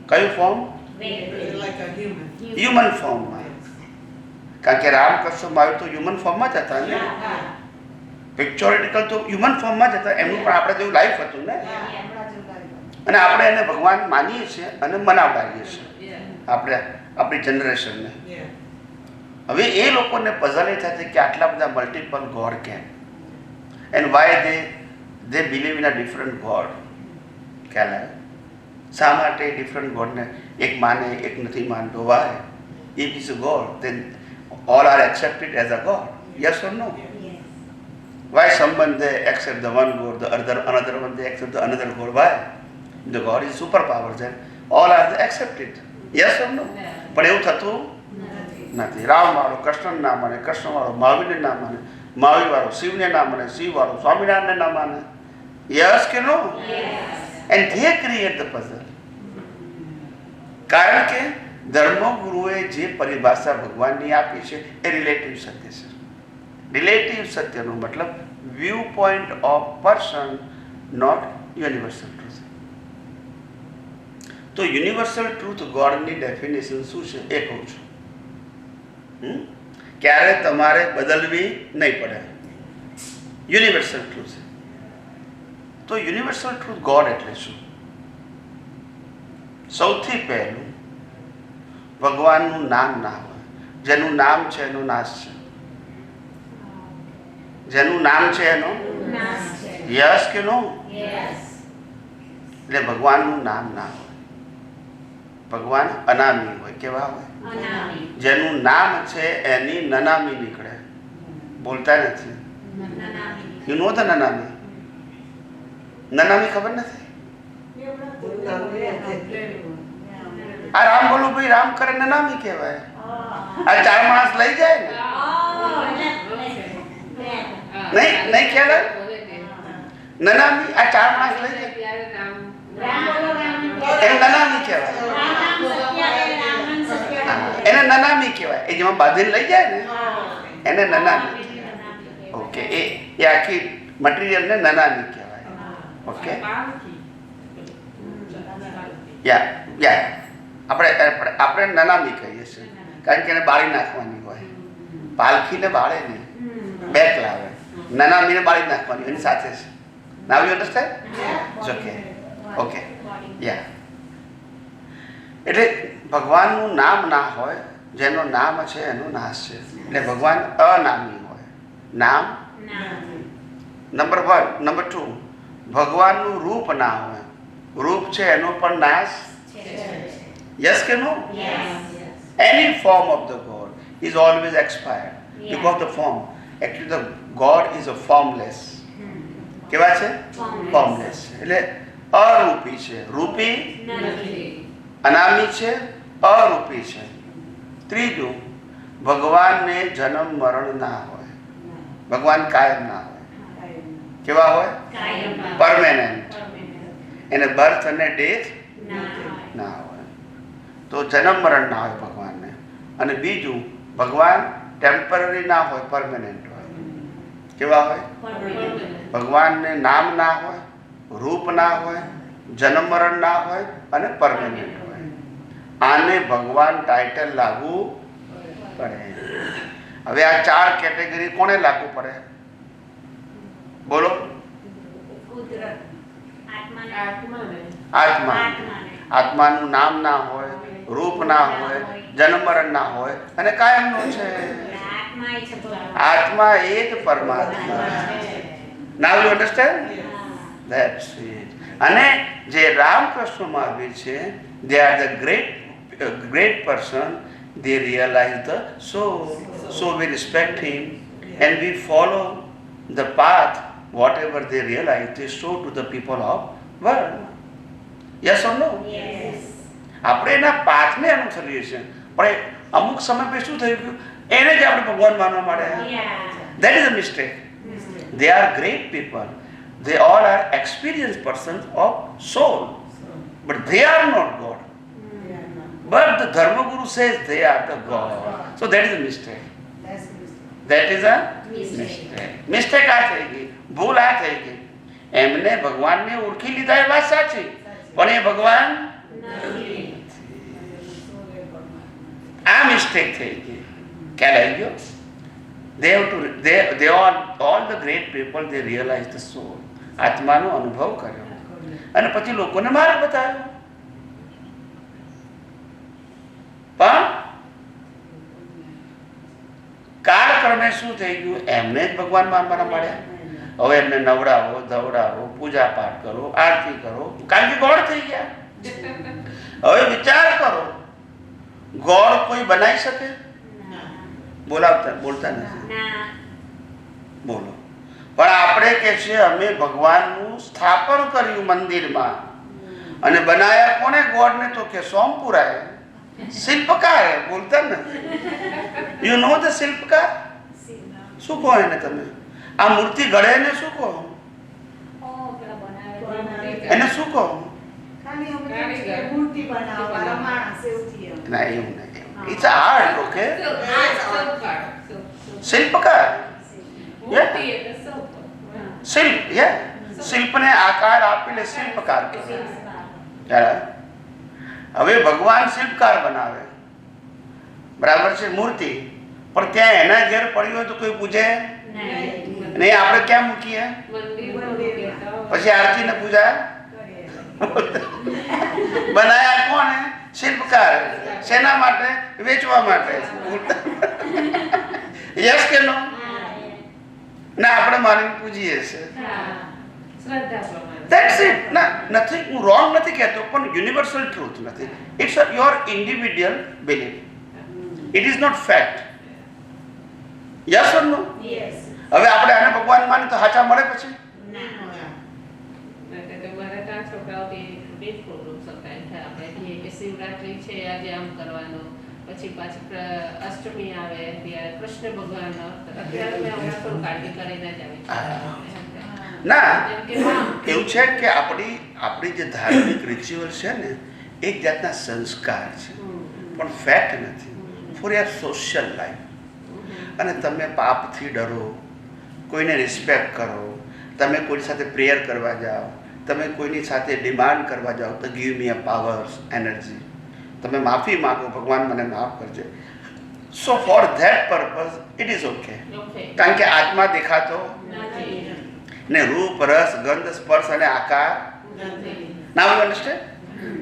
કયું form? like a human. Human ફોર્મમાં. કારણ કે રામકૃષ્ણ મહાવીર તો હ્યુમન ફોર્મમાં જ હતા ને, પિક્ચોરિટિકલ તો હ્યુમન ફોર્મમાં જ હતા, એમનું પણ આપણે જેવું લાઈફ હતું ને, અને આપણે એને ભગવાન માનીએ છીએ અને મનાવડાવીએ છીએ આપણે આપણી જનરેશનને. Yeah. હવે એ લોકોને પઝલ એ થાય છે કે આટલા બધા મલ્ટિપલ ગોડ કેમ, and Y they believe in a different God. ખ્યાલ આવે શા માટે ડિફરન્ટ ગોડને એક માને એક નથી માનતો? Why? If is a God then all are accepted as a god. Yes or no? Why someone they accept the one god, the another one they accept the another god? Why? The god is superpower, then all are accepted. Yes or no? પણ એવું થતું નથી. રામ વાળો કૃષ્ણ ના માને, કૃષ્ણ વાળો મહાવીરને ના માને, મહાવીર વાળો શિવને ના માને, શિવ વાળો સ્વામિનારાયણને ના માને. યસ કે no? And they create the puzzle. કારણ કે ધર્મગુરુએ જે પરિભાષા ભગવાનની આપી છે એ રિલેટિવ સત્ય છે. રિલેટિવ સત્યનો મતલબ view point of person, not universal truth. તો યુનિવર્સલ ટ્રુથ ગોડની ડેફિનેશન શું છે એ કહું છું. ક્યારે તમારે બદલવી નહીં પડે. Universal truth. તો યુનિવર્સલ ટ્રુથ ગોડ એટલે શું? સૌથી પહેલું ભગવાનનું નામ ના હોય. જેનું નામ છે એનો નાશ છે. જેનું નામ છે એનો યસ કે નો? એટલે ભગવાનનું નામ ના હોય. ભગવાન અનામી હોય. કેવા હોય? જેનું નામ છે એની નનામી નીકળે. બોલતા નથી. You know the નનામી? નનામી ખબર નથી? આ રામ બોલું ભાઈ રામ કરે નનામી કહેવાય. આ 4 માણસ લઈ જાય ને, નહીં ખ્યાલ આવે? નનામી આ 4 માણસ લઈ જાય એ નનામી કહેવાય. એને નનામી કહેવાય. એ જેમાં બાંધીને લઈ જાય ને એને નનામી. ઓકે, એ આખી મટીરિયલને નનામી કહેવાય. ઓકે, યા આપણે નનામી કહીએ છીએ કારણ કે એને બાળી નાખવાની હોય. પાલખીને બાળે નહીં, બેક લાવે. નનામીને બાળી નાખવાની એની સાથે છે. Now you understand? Okay okay યા. એટલે ભગવાનનું નામ ના હોય, જેનું નામ છે એનો નાશ છે. એટલે ભગવાન અનામી હોય. નામ નંબર 1. નંબર 2, ભગવાનનું રૂપ ના હોય. રૂપ છે એનો પણ નાશ. Yes કે no? Any form of the God is always expired because the form. Actually the God is a formless. કેવા છે? Formless. એટલે અરૂપી છે. રૂપી અનામી છે, અરૂપી છે. ત્રીજું, ભગવાનને જન્મ મરણ ના હોય. ભગવાન કાયમ ના હોય. કેવા હોય? પરમેનન્ટ. એને બર્થ અને ડેથ ના હોય. તો જન્મ મરણ ના હોય ભગવાનને. અને બીજું, ભગવાન ટેમ્પરરી ના હોય, પરમેનન્ટ હોય. કેવા હોય? ભગવાનને નામ ના હોય, રૂપ ના હોય, જન્મ મરણ ના હોય અને પરમેનન્ટ હોય. આને ભગવાન ટાઇટલ લાગુ પડે. હવે આ 4 કેટેગરી કોને લાગુ પડે? બોલો. આત્મા. આત્માનું નામ ના હોય, રૂપ ના હોય, જન્મ મરણ ના હોય અને કાયમનો છે. આત્મા એ જ પરમાત્મા. Now you understand? That's it. અને જે રામકૃષ્ણ મહાવીર છે, they are the great person. They realize the soul, so we respect him and we follow the path. Whatever they realize, they show to the people of world. Yes or no? આપણે એના પાથને અનુસરીએ છીએ, પણ અમુક સમય પછી શું થઈ ગયું? એને જ આપણે ભગવાન માનવા માંડ્યા. That is a mistake. They are great people. They all are experienced persons of soul, but they are not God. But the Dharma Guru says they are the God. So that is a mistake. That is a mistake. Mistake આ થઈ ગઈ, ભૂલ આ થઈ ગઈ. એમને ભગવાનને ઓળખી લીધા એ વાત સાચી, પણ એ ભગવાન મિસ્ટેક થઈ ગઈ. ખ્યાલ આવી ગયો? they all the great people, they realized the soul. આત્માનો અનુભવ કર્યો અને પછી લોકોને માર્ગ બતાવ્યો. પણ કાળક્રમે શું થઈ ગયું? એમને જ ભગવાન માનવાના મળ્યા. હવે એમને નવડાવો, ધવડાવો, પૂજા પાઠ કરો, આરતી કરો, કારણ કે ગોળ થઈ ગયા. હવે વિચાર કરો, ગોળ કોઈ બનાવી શકે? બોલતા નથી. બોલો. પણ આપણે કે છે અમે ભગવાનનું સ્થાપન કર્યું મંદિરમાં અને બનાયા કોને? ગોળને તો કે સોમપુરાએ, શિલ્પકારે. બોલતા નથી. યુ નો ધ શિલ્પકાર? શું કહો એને તમે? આ મૂર્તિ ઘડે એને શું કહો? એને શું કહો? ના, એવું નહીં. It's a art, okay? શિલ્પકાર. શિલ્પ, શિલ્પને આકાર આપીને શિલ્પકાર કહેવાય. હવે ભગવાન શિલ્પકાર બનાવે, બરાબર છે, મૂર્તિ. પણ ત્યાં એના ઘેર પડી હોય તો કોઈ પૂજે નહીં. આપણે ક્યાં મૂકીએ? પછી આરતી ને પૂજા બનાયા કોને? શિલ્પકાર. શેના માટે? વેચવા માટે. યસ કે નો? ના, આપણે મારીને પૂજીએ છે. That's it. ના, નથી, હું રોંગ નથી કહેતો, પણ યુનિવર્સલ ટ્રુથ નથી. It's your individual belief. It is not fact. Yes or no? હવે આપણે આને ભગવાન માની તો સાચા મળે પછી? શિવરાત્રી છે આજે આમ કરવાનો, પછી પાછી અષ્ટમી આવે ત્યારે કૃષ્ણ ભગવાનનો, અત્યારે મેં હમણાં થોડું કાળજી કરીને જ આવી. ના, એવું છે કે આપણી જે ધાર્મિક રિચ્યુઅલ છે ને, એક જાતના સંસ્કાર છે, પણ ફેક્ટ નથી. For your social life. અને તમે પાપથી ડરો, કોઈને રિસ્પેક્ટ કરો, તમે કોઈ સાથે પ્રેયર કરવા જાઓ, તમે કોઈની સાથે ડિમાન્ડ કરવા જાઓ તો give me a powers, energy, તમે માફી માગો, ભગવાન મને માફ કરજે. So for that purpose it is okay. કારણ કે આત્મા દેખાતો ને રૂપ, રસ, ગંધ, સ્પર્શ અને આકાર ના યુ અન્ડરસ્ટેન્ડ?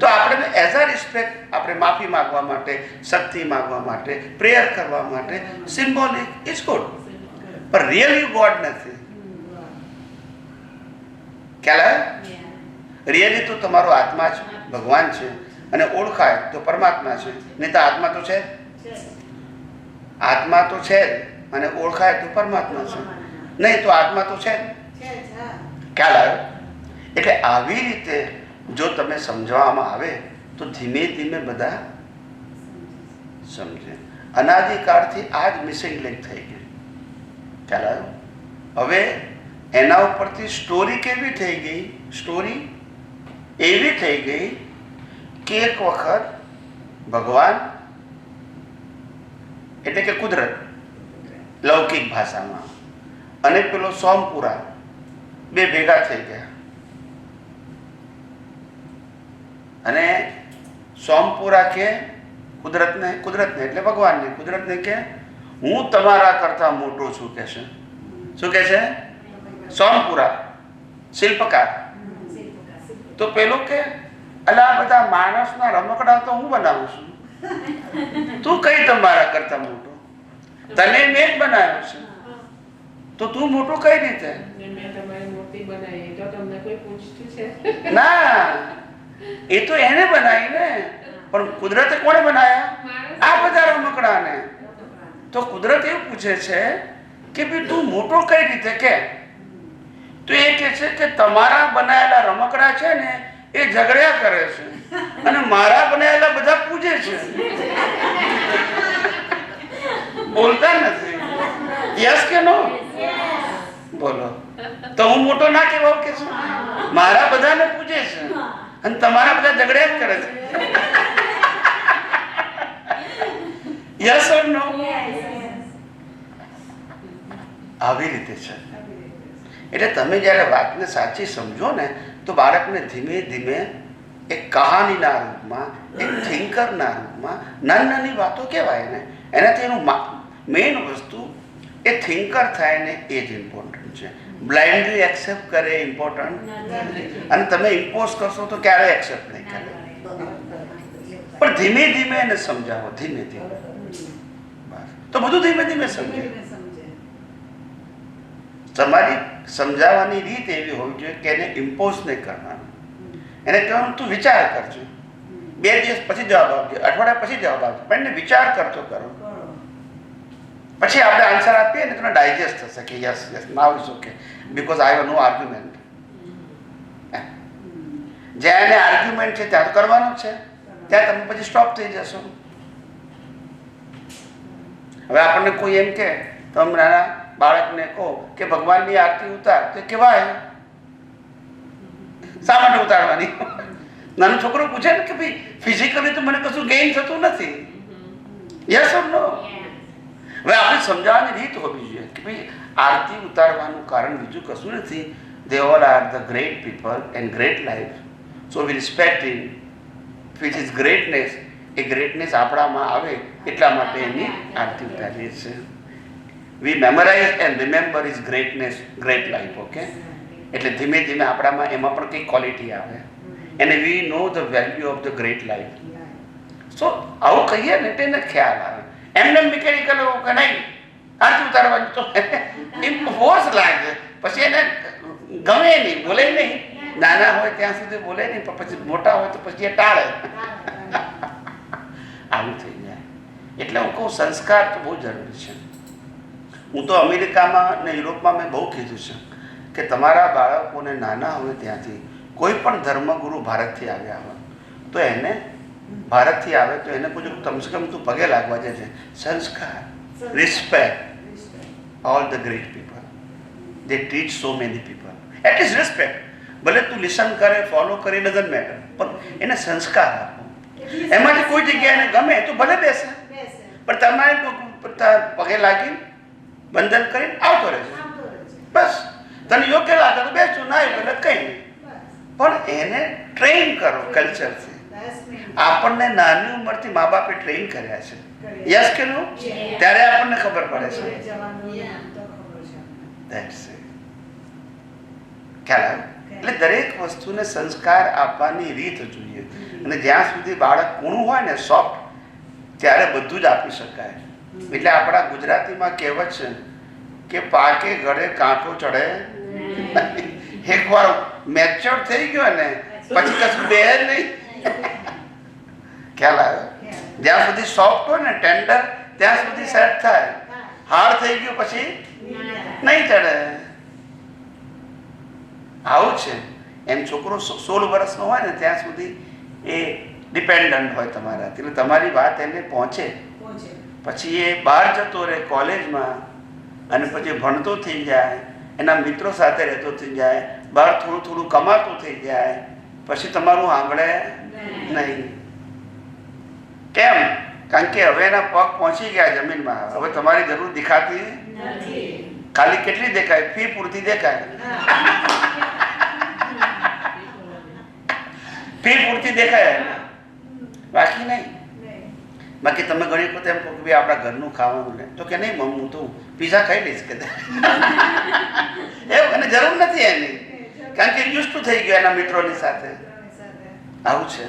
તો આપણે એઝ અ રિસ્પેક્ટ આપણે માફી માગવા માટે, શક્તિ માગવા માટે, પ્રેયર કરવા માટે સિમ્બોલિક ઇઝ ગુડ, પણ રિયલી ગોડ નથી. ખ્યાલ આવે? રિયલી તો તમારો આત્મા છે, ભગવાન છે, અને ઓળખાય તો પરમાત્મા છે. નહીં તો આત્મા તો છે, આત્મા તો છે જ, અને ઓળખાય તો પરમાત્મા છે. નહીં તો આત્મા તો છે જ. ખ્યાલ આવ્યો? એટલે આવી રીતે જો તમે સમજવામાં આવે તો ધીમે ધીમે બધા સમજે. અનાદિકાળથી આ જ મિસિંગ લિંક થઈ ગઈ. ખ્યાલ આવ્યો? હવે એના ઉપરથી સ્ટોરી કેવી થઈ ગઈ? સ્ટોરી એવી થઈ ગઈ કે એક વખત ભગવાન એટલે કે કુદરત, લૌકિક ભાષામાં, અને પેલો સોમપુરા બે ભેગા થઈ ગયા. અને સોમપુરા કે કુદરતને એટલે ભગવાનને, કુદરતને કે હું તમારા કરતા મોટો છું કે છે. શું કે છે? સોમપુરા, શિલ્પકાર. તો પેલો કે અલા બધા માણસના રમકડા તો હું બનાવું છું, તું કઈ તમારા કરતા મોટો? તને મેં જ બનાવ્યો છે, તો તું મોટો કઈ રીતે? ના, એ તો એને બનાવી ને, પણ કુદરતે કોને બનાવ્યા? આ બધા રમકડાને. તો કુદરત એવું પૂછે છે કે ભાઈ તું મોટો કઈ રીતે કે? તો એ કહે છે કે તમારા બનાવેલા રમકડા છે ને એ ઝઘડ્યા કરે છે અને મારા બનાવેલા બધા પૂજે છે. બોલતા નથી. યસ કે નો? બોલો. તો હું મોટો ના કહેવાઉં કે છું? મારા બધાને પૂજે છે અને તમારા બધા ઝઘડ્યા જ કરે છે. યસ ઓર નો? આવી રીતે છે. એટલે તમે જ્યારે વાતને સાચી સમજો ને તો બાળકને ધીમે ધીમે એક કહાનીના રૂપમાં, એક થિંકરના રૂપમાં નાની નાની વાતો કહેવાય ને, એનાથી એનું મેઇન વસ્તુ એ થિંકર થાય ને એ જ ઇમ્પોર્ટન્ટ છે. બ્લાઇન્ડલી એક્સેપ્ટ કરે એ ઇમ્પોર્ટન્ટ, અને તમે ઇમ્પોઝ કરશો તો ક્યારેય એક્સેપ્ટ નહીં કરે. પણ ધીમે ધીમે એને સમજાવો, ધીમે ધીમે, બસ તો બધું ધીમે ધીમે સમજે. તમારી સમજાવવાની રીત એવી હોવી જોઈએ કે એને ઇમ્પોઝ નહીં કરવાનું. એને કહેવાનું તું વિચાર કરજો, 2 દિવસ પછી જવાબ આપજો, અઠવાડિયા પછી જવાબ આપજો, પણ એને વિચાર કરતો કરો. પછી આપણે આન્સર આપીએ ને તમને ડાયજેસ્ટ થશે કે yes yes now is okay because I have no argument. જ્યાં એને આર્ગ્યુમેન્ટ છે ત્યાં તો કરવાનું જ છે, ત્યાં તમે પછી સ્ટોપ થઈ જશો. હવે આપણને કોઈ એમ કે તમે નાના બાળકને કહો કે ભગવાનની આરતી ઉતાર, તો કેવાય શા માટે ઉતારવાની? નાનો છોકરો પૂછે ને કે ભાઈ ફિઝિકલી તો મને કશું ગેઇન થતું નથી, યસ ઓર નો? હવે આપણે સમજાવવાની રીત હોવી જોઈએ કે ભાઈ આરતી ઉતારવાનું કારણ બીજું કશું નથી. They all are the great people and great life. So we respect him, which is greatness. A greatness આપણામાં આવે એટલા માટે એની આરતી ઉતારીએ છીએ. We memorize and remember his greatness, great life. Okay? એટલે ધીમે ધીમે આપણામાં એમાં પણ કંઈક ક્વોલિટી આવે અને we know the value of the great life. So આવું કહીએ ને તેને ખ્યાલ આવે. એમને મિકેનિકલ કે નહીં આરતી ઉતારવાની તો એમ ફોર્સ લાગે, પછી એને ગમે નહીં, બોલે નહીં. નાના હોય ત્યાં સુધી બોલે નહીં, પણ પછી મોટા હોય તો પછી એ ટાળે. આવું થઈ જાય. એટલે હું કહું સંસ્કાર તો બહુ જરૂરી છે. હું તો અમેરિકામાં ને યુરોપમાં મેં બહુ કીધું છે કે તમારા બાળકોને નાના હોય ત્યાંથી કોઈ પણ ધર્મગુરુ ભારતથી આવ્યા હોય તો એને ભારતથી આવે તો એને કોઈ કમસે કમ તું પગે લાગવા જાય છે. સંસ્કાર, respect all the great people. They teach so many people. At least respect. ભલે તું લિસન કરે, ફોલો કરે, ડઝન્ટ મેટર, પણ એને સંસ્કાર આપો. એમાંથી કોઈ જગ્યાએ એને ગમે તો ભલે બેસે, પણ તમારે પગે લાગી બંધન કરીને આવતો રહેશે. બસ તને યોગ્ય લાગે તો બેસજો, ના એટલે કંઈ નહીં, પણ એને ટ્રેન કરો કલ્ચરથી. આપણને નાની ઉંમરથી મા બાપે ટ્રેન કર્યા છે, યસ કે નો? ત્યારે આપણને ખબર પડે છે. That's it. ખ્યાલ આવે? એટલે દરેક વસ્તુને સંસ્કાર આપવાની રીત જોઈએ. અને જ્યાં સુધી બાળક કૂણું હોય ને, સોફ્ટ, ત્યારે બધું જ આપી શકાય. એટલે આપણા ગુજરાતીમાં કહેવત છે કે પાકે ગળે કાંટો ચડે. એકવાર મેચ્યોર થઈ ગયો ને પછી કશું બે નહીં. ખ્યાલ આવે? જ્યાં સુધી સોફ્ટ હોય ને, ટેન્ડર, ત્યાં સુધી સેટ થાય. હાર્ડ થઈ ગયું પછી નહીં ચડે. આવું છે. એમ છોકરો 16 વર્ષનો હોય ને ત્યાં સુધી એ ડિપેન્ડન્ટ હોય તમારાથી, એટલે તમારી વાત એને પહોંચે. પછી એ બહાર જતો રહે કોલેજમાં, અને પછી ભણતો થઈ જાય, એના મિત્રો સાથે રહેતો થઈ જાય, બહાર થોડું થોડું કમાતો થઈ જાય, પછી તમારું સાંભળે નહીં. કેમ? કારણ કે હવે એના પગ પહોંચી ગયા જમીનમાં. હવે તમારી જરૂર દેખાતી ખાલી કેટલી દેખાય? ફી પૂરતી દેખાય. ફી પૂરતી દેખાય, બાકી નહીં. બાકી તમે ઘણી વખત એમ કહો કે ભાઈ આપણા ઘરનું ખાવાનું લે, તો કે નહીં મમ્મી હું તો પીઝા ખાઈ લઈશ કે એવું. એને જરૂર નથી એની, કારણ કે યુઝ ટુ થઈ ગયો એના મિત્રોની સાથે. આવું છે.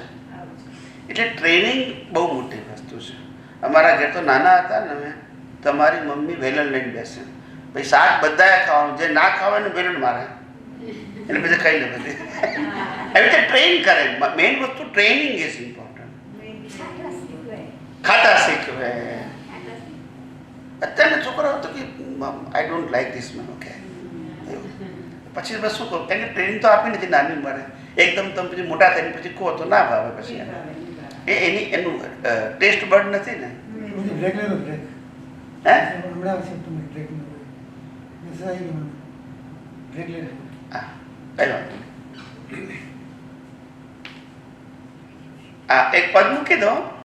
એટલે ટ્રેનિંગ બહુ મોટી વસ્તુ છે. અમારા ઘર તો નાના હતા ને, અમે તમારી મમ્મી વેલણ લઈને બેસે, ભાઈ શાક બધાએ ખાવાનું, જે ના ખાવાય ને વેલણ મારે, એટલે પછી ખાઈ લે બધી. એવી રીતે ટ્રેન કરે. મેઇન વસ્તુ ટ્રેનિંગ ઇઝ ઇમ્પોર્ટન્ટ. ખાતા શીખવે. અત્યારના છોકરાઓ તો કે I don't like this main, okay, પછી બસ શું કહું, એને ટ્રેનિંગ તો આપી નથી નાની ઉંમરે. એકદમ તમે પછી મોટા થઈને પછી કહો તો ના ભાવે. પછી એનું ટેસ્ટ બર્ડ નથી ને. હે? કઈ વાત નહીં. એક પદ મૂકી દો.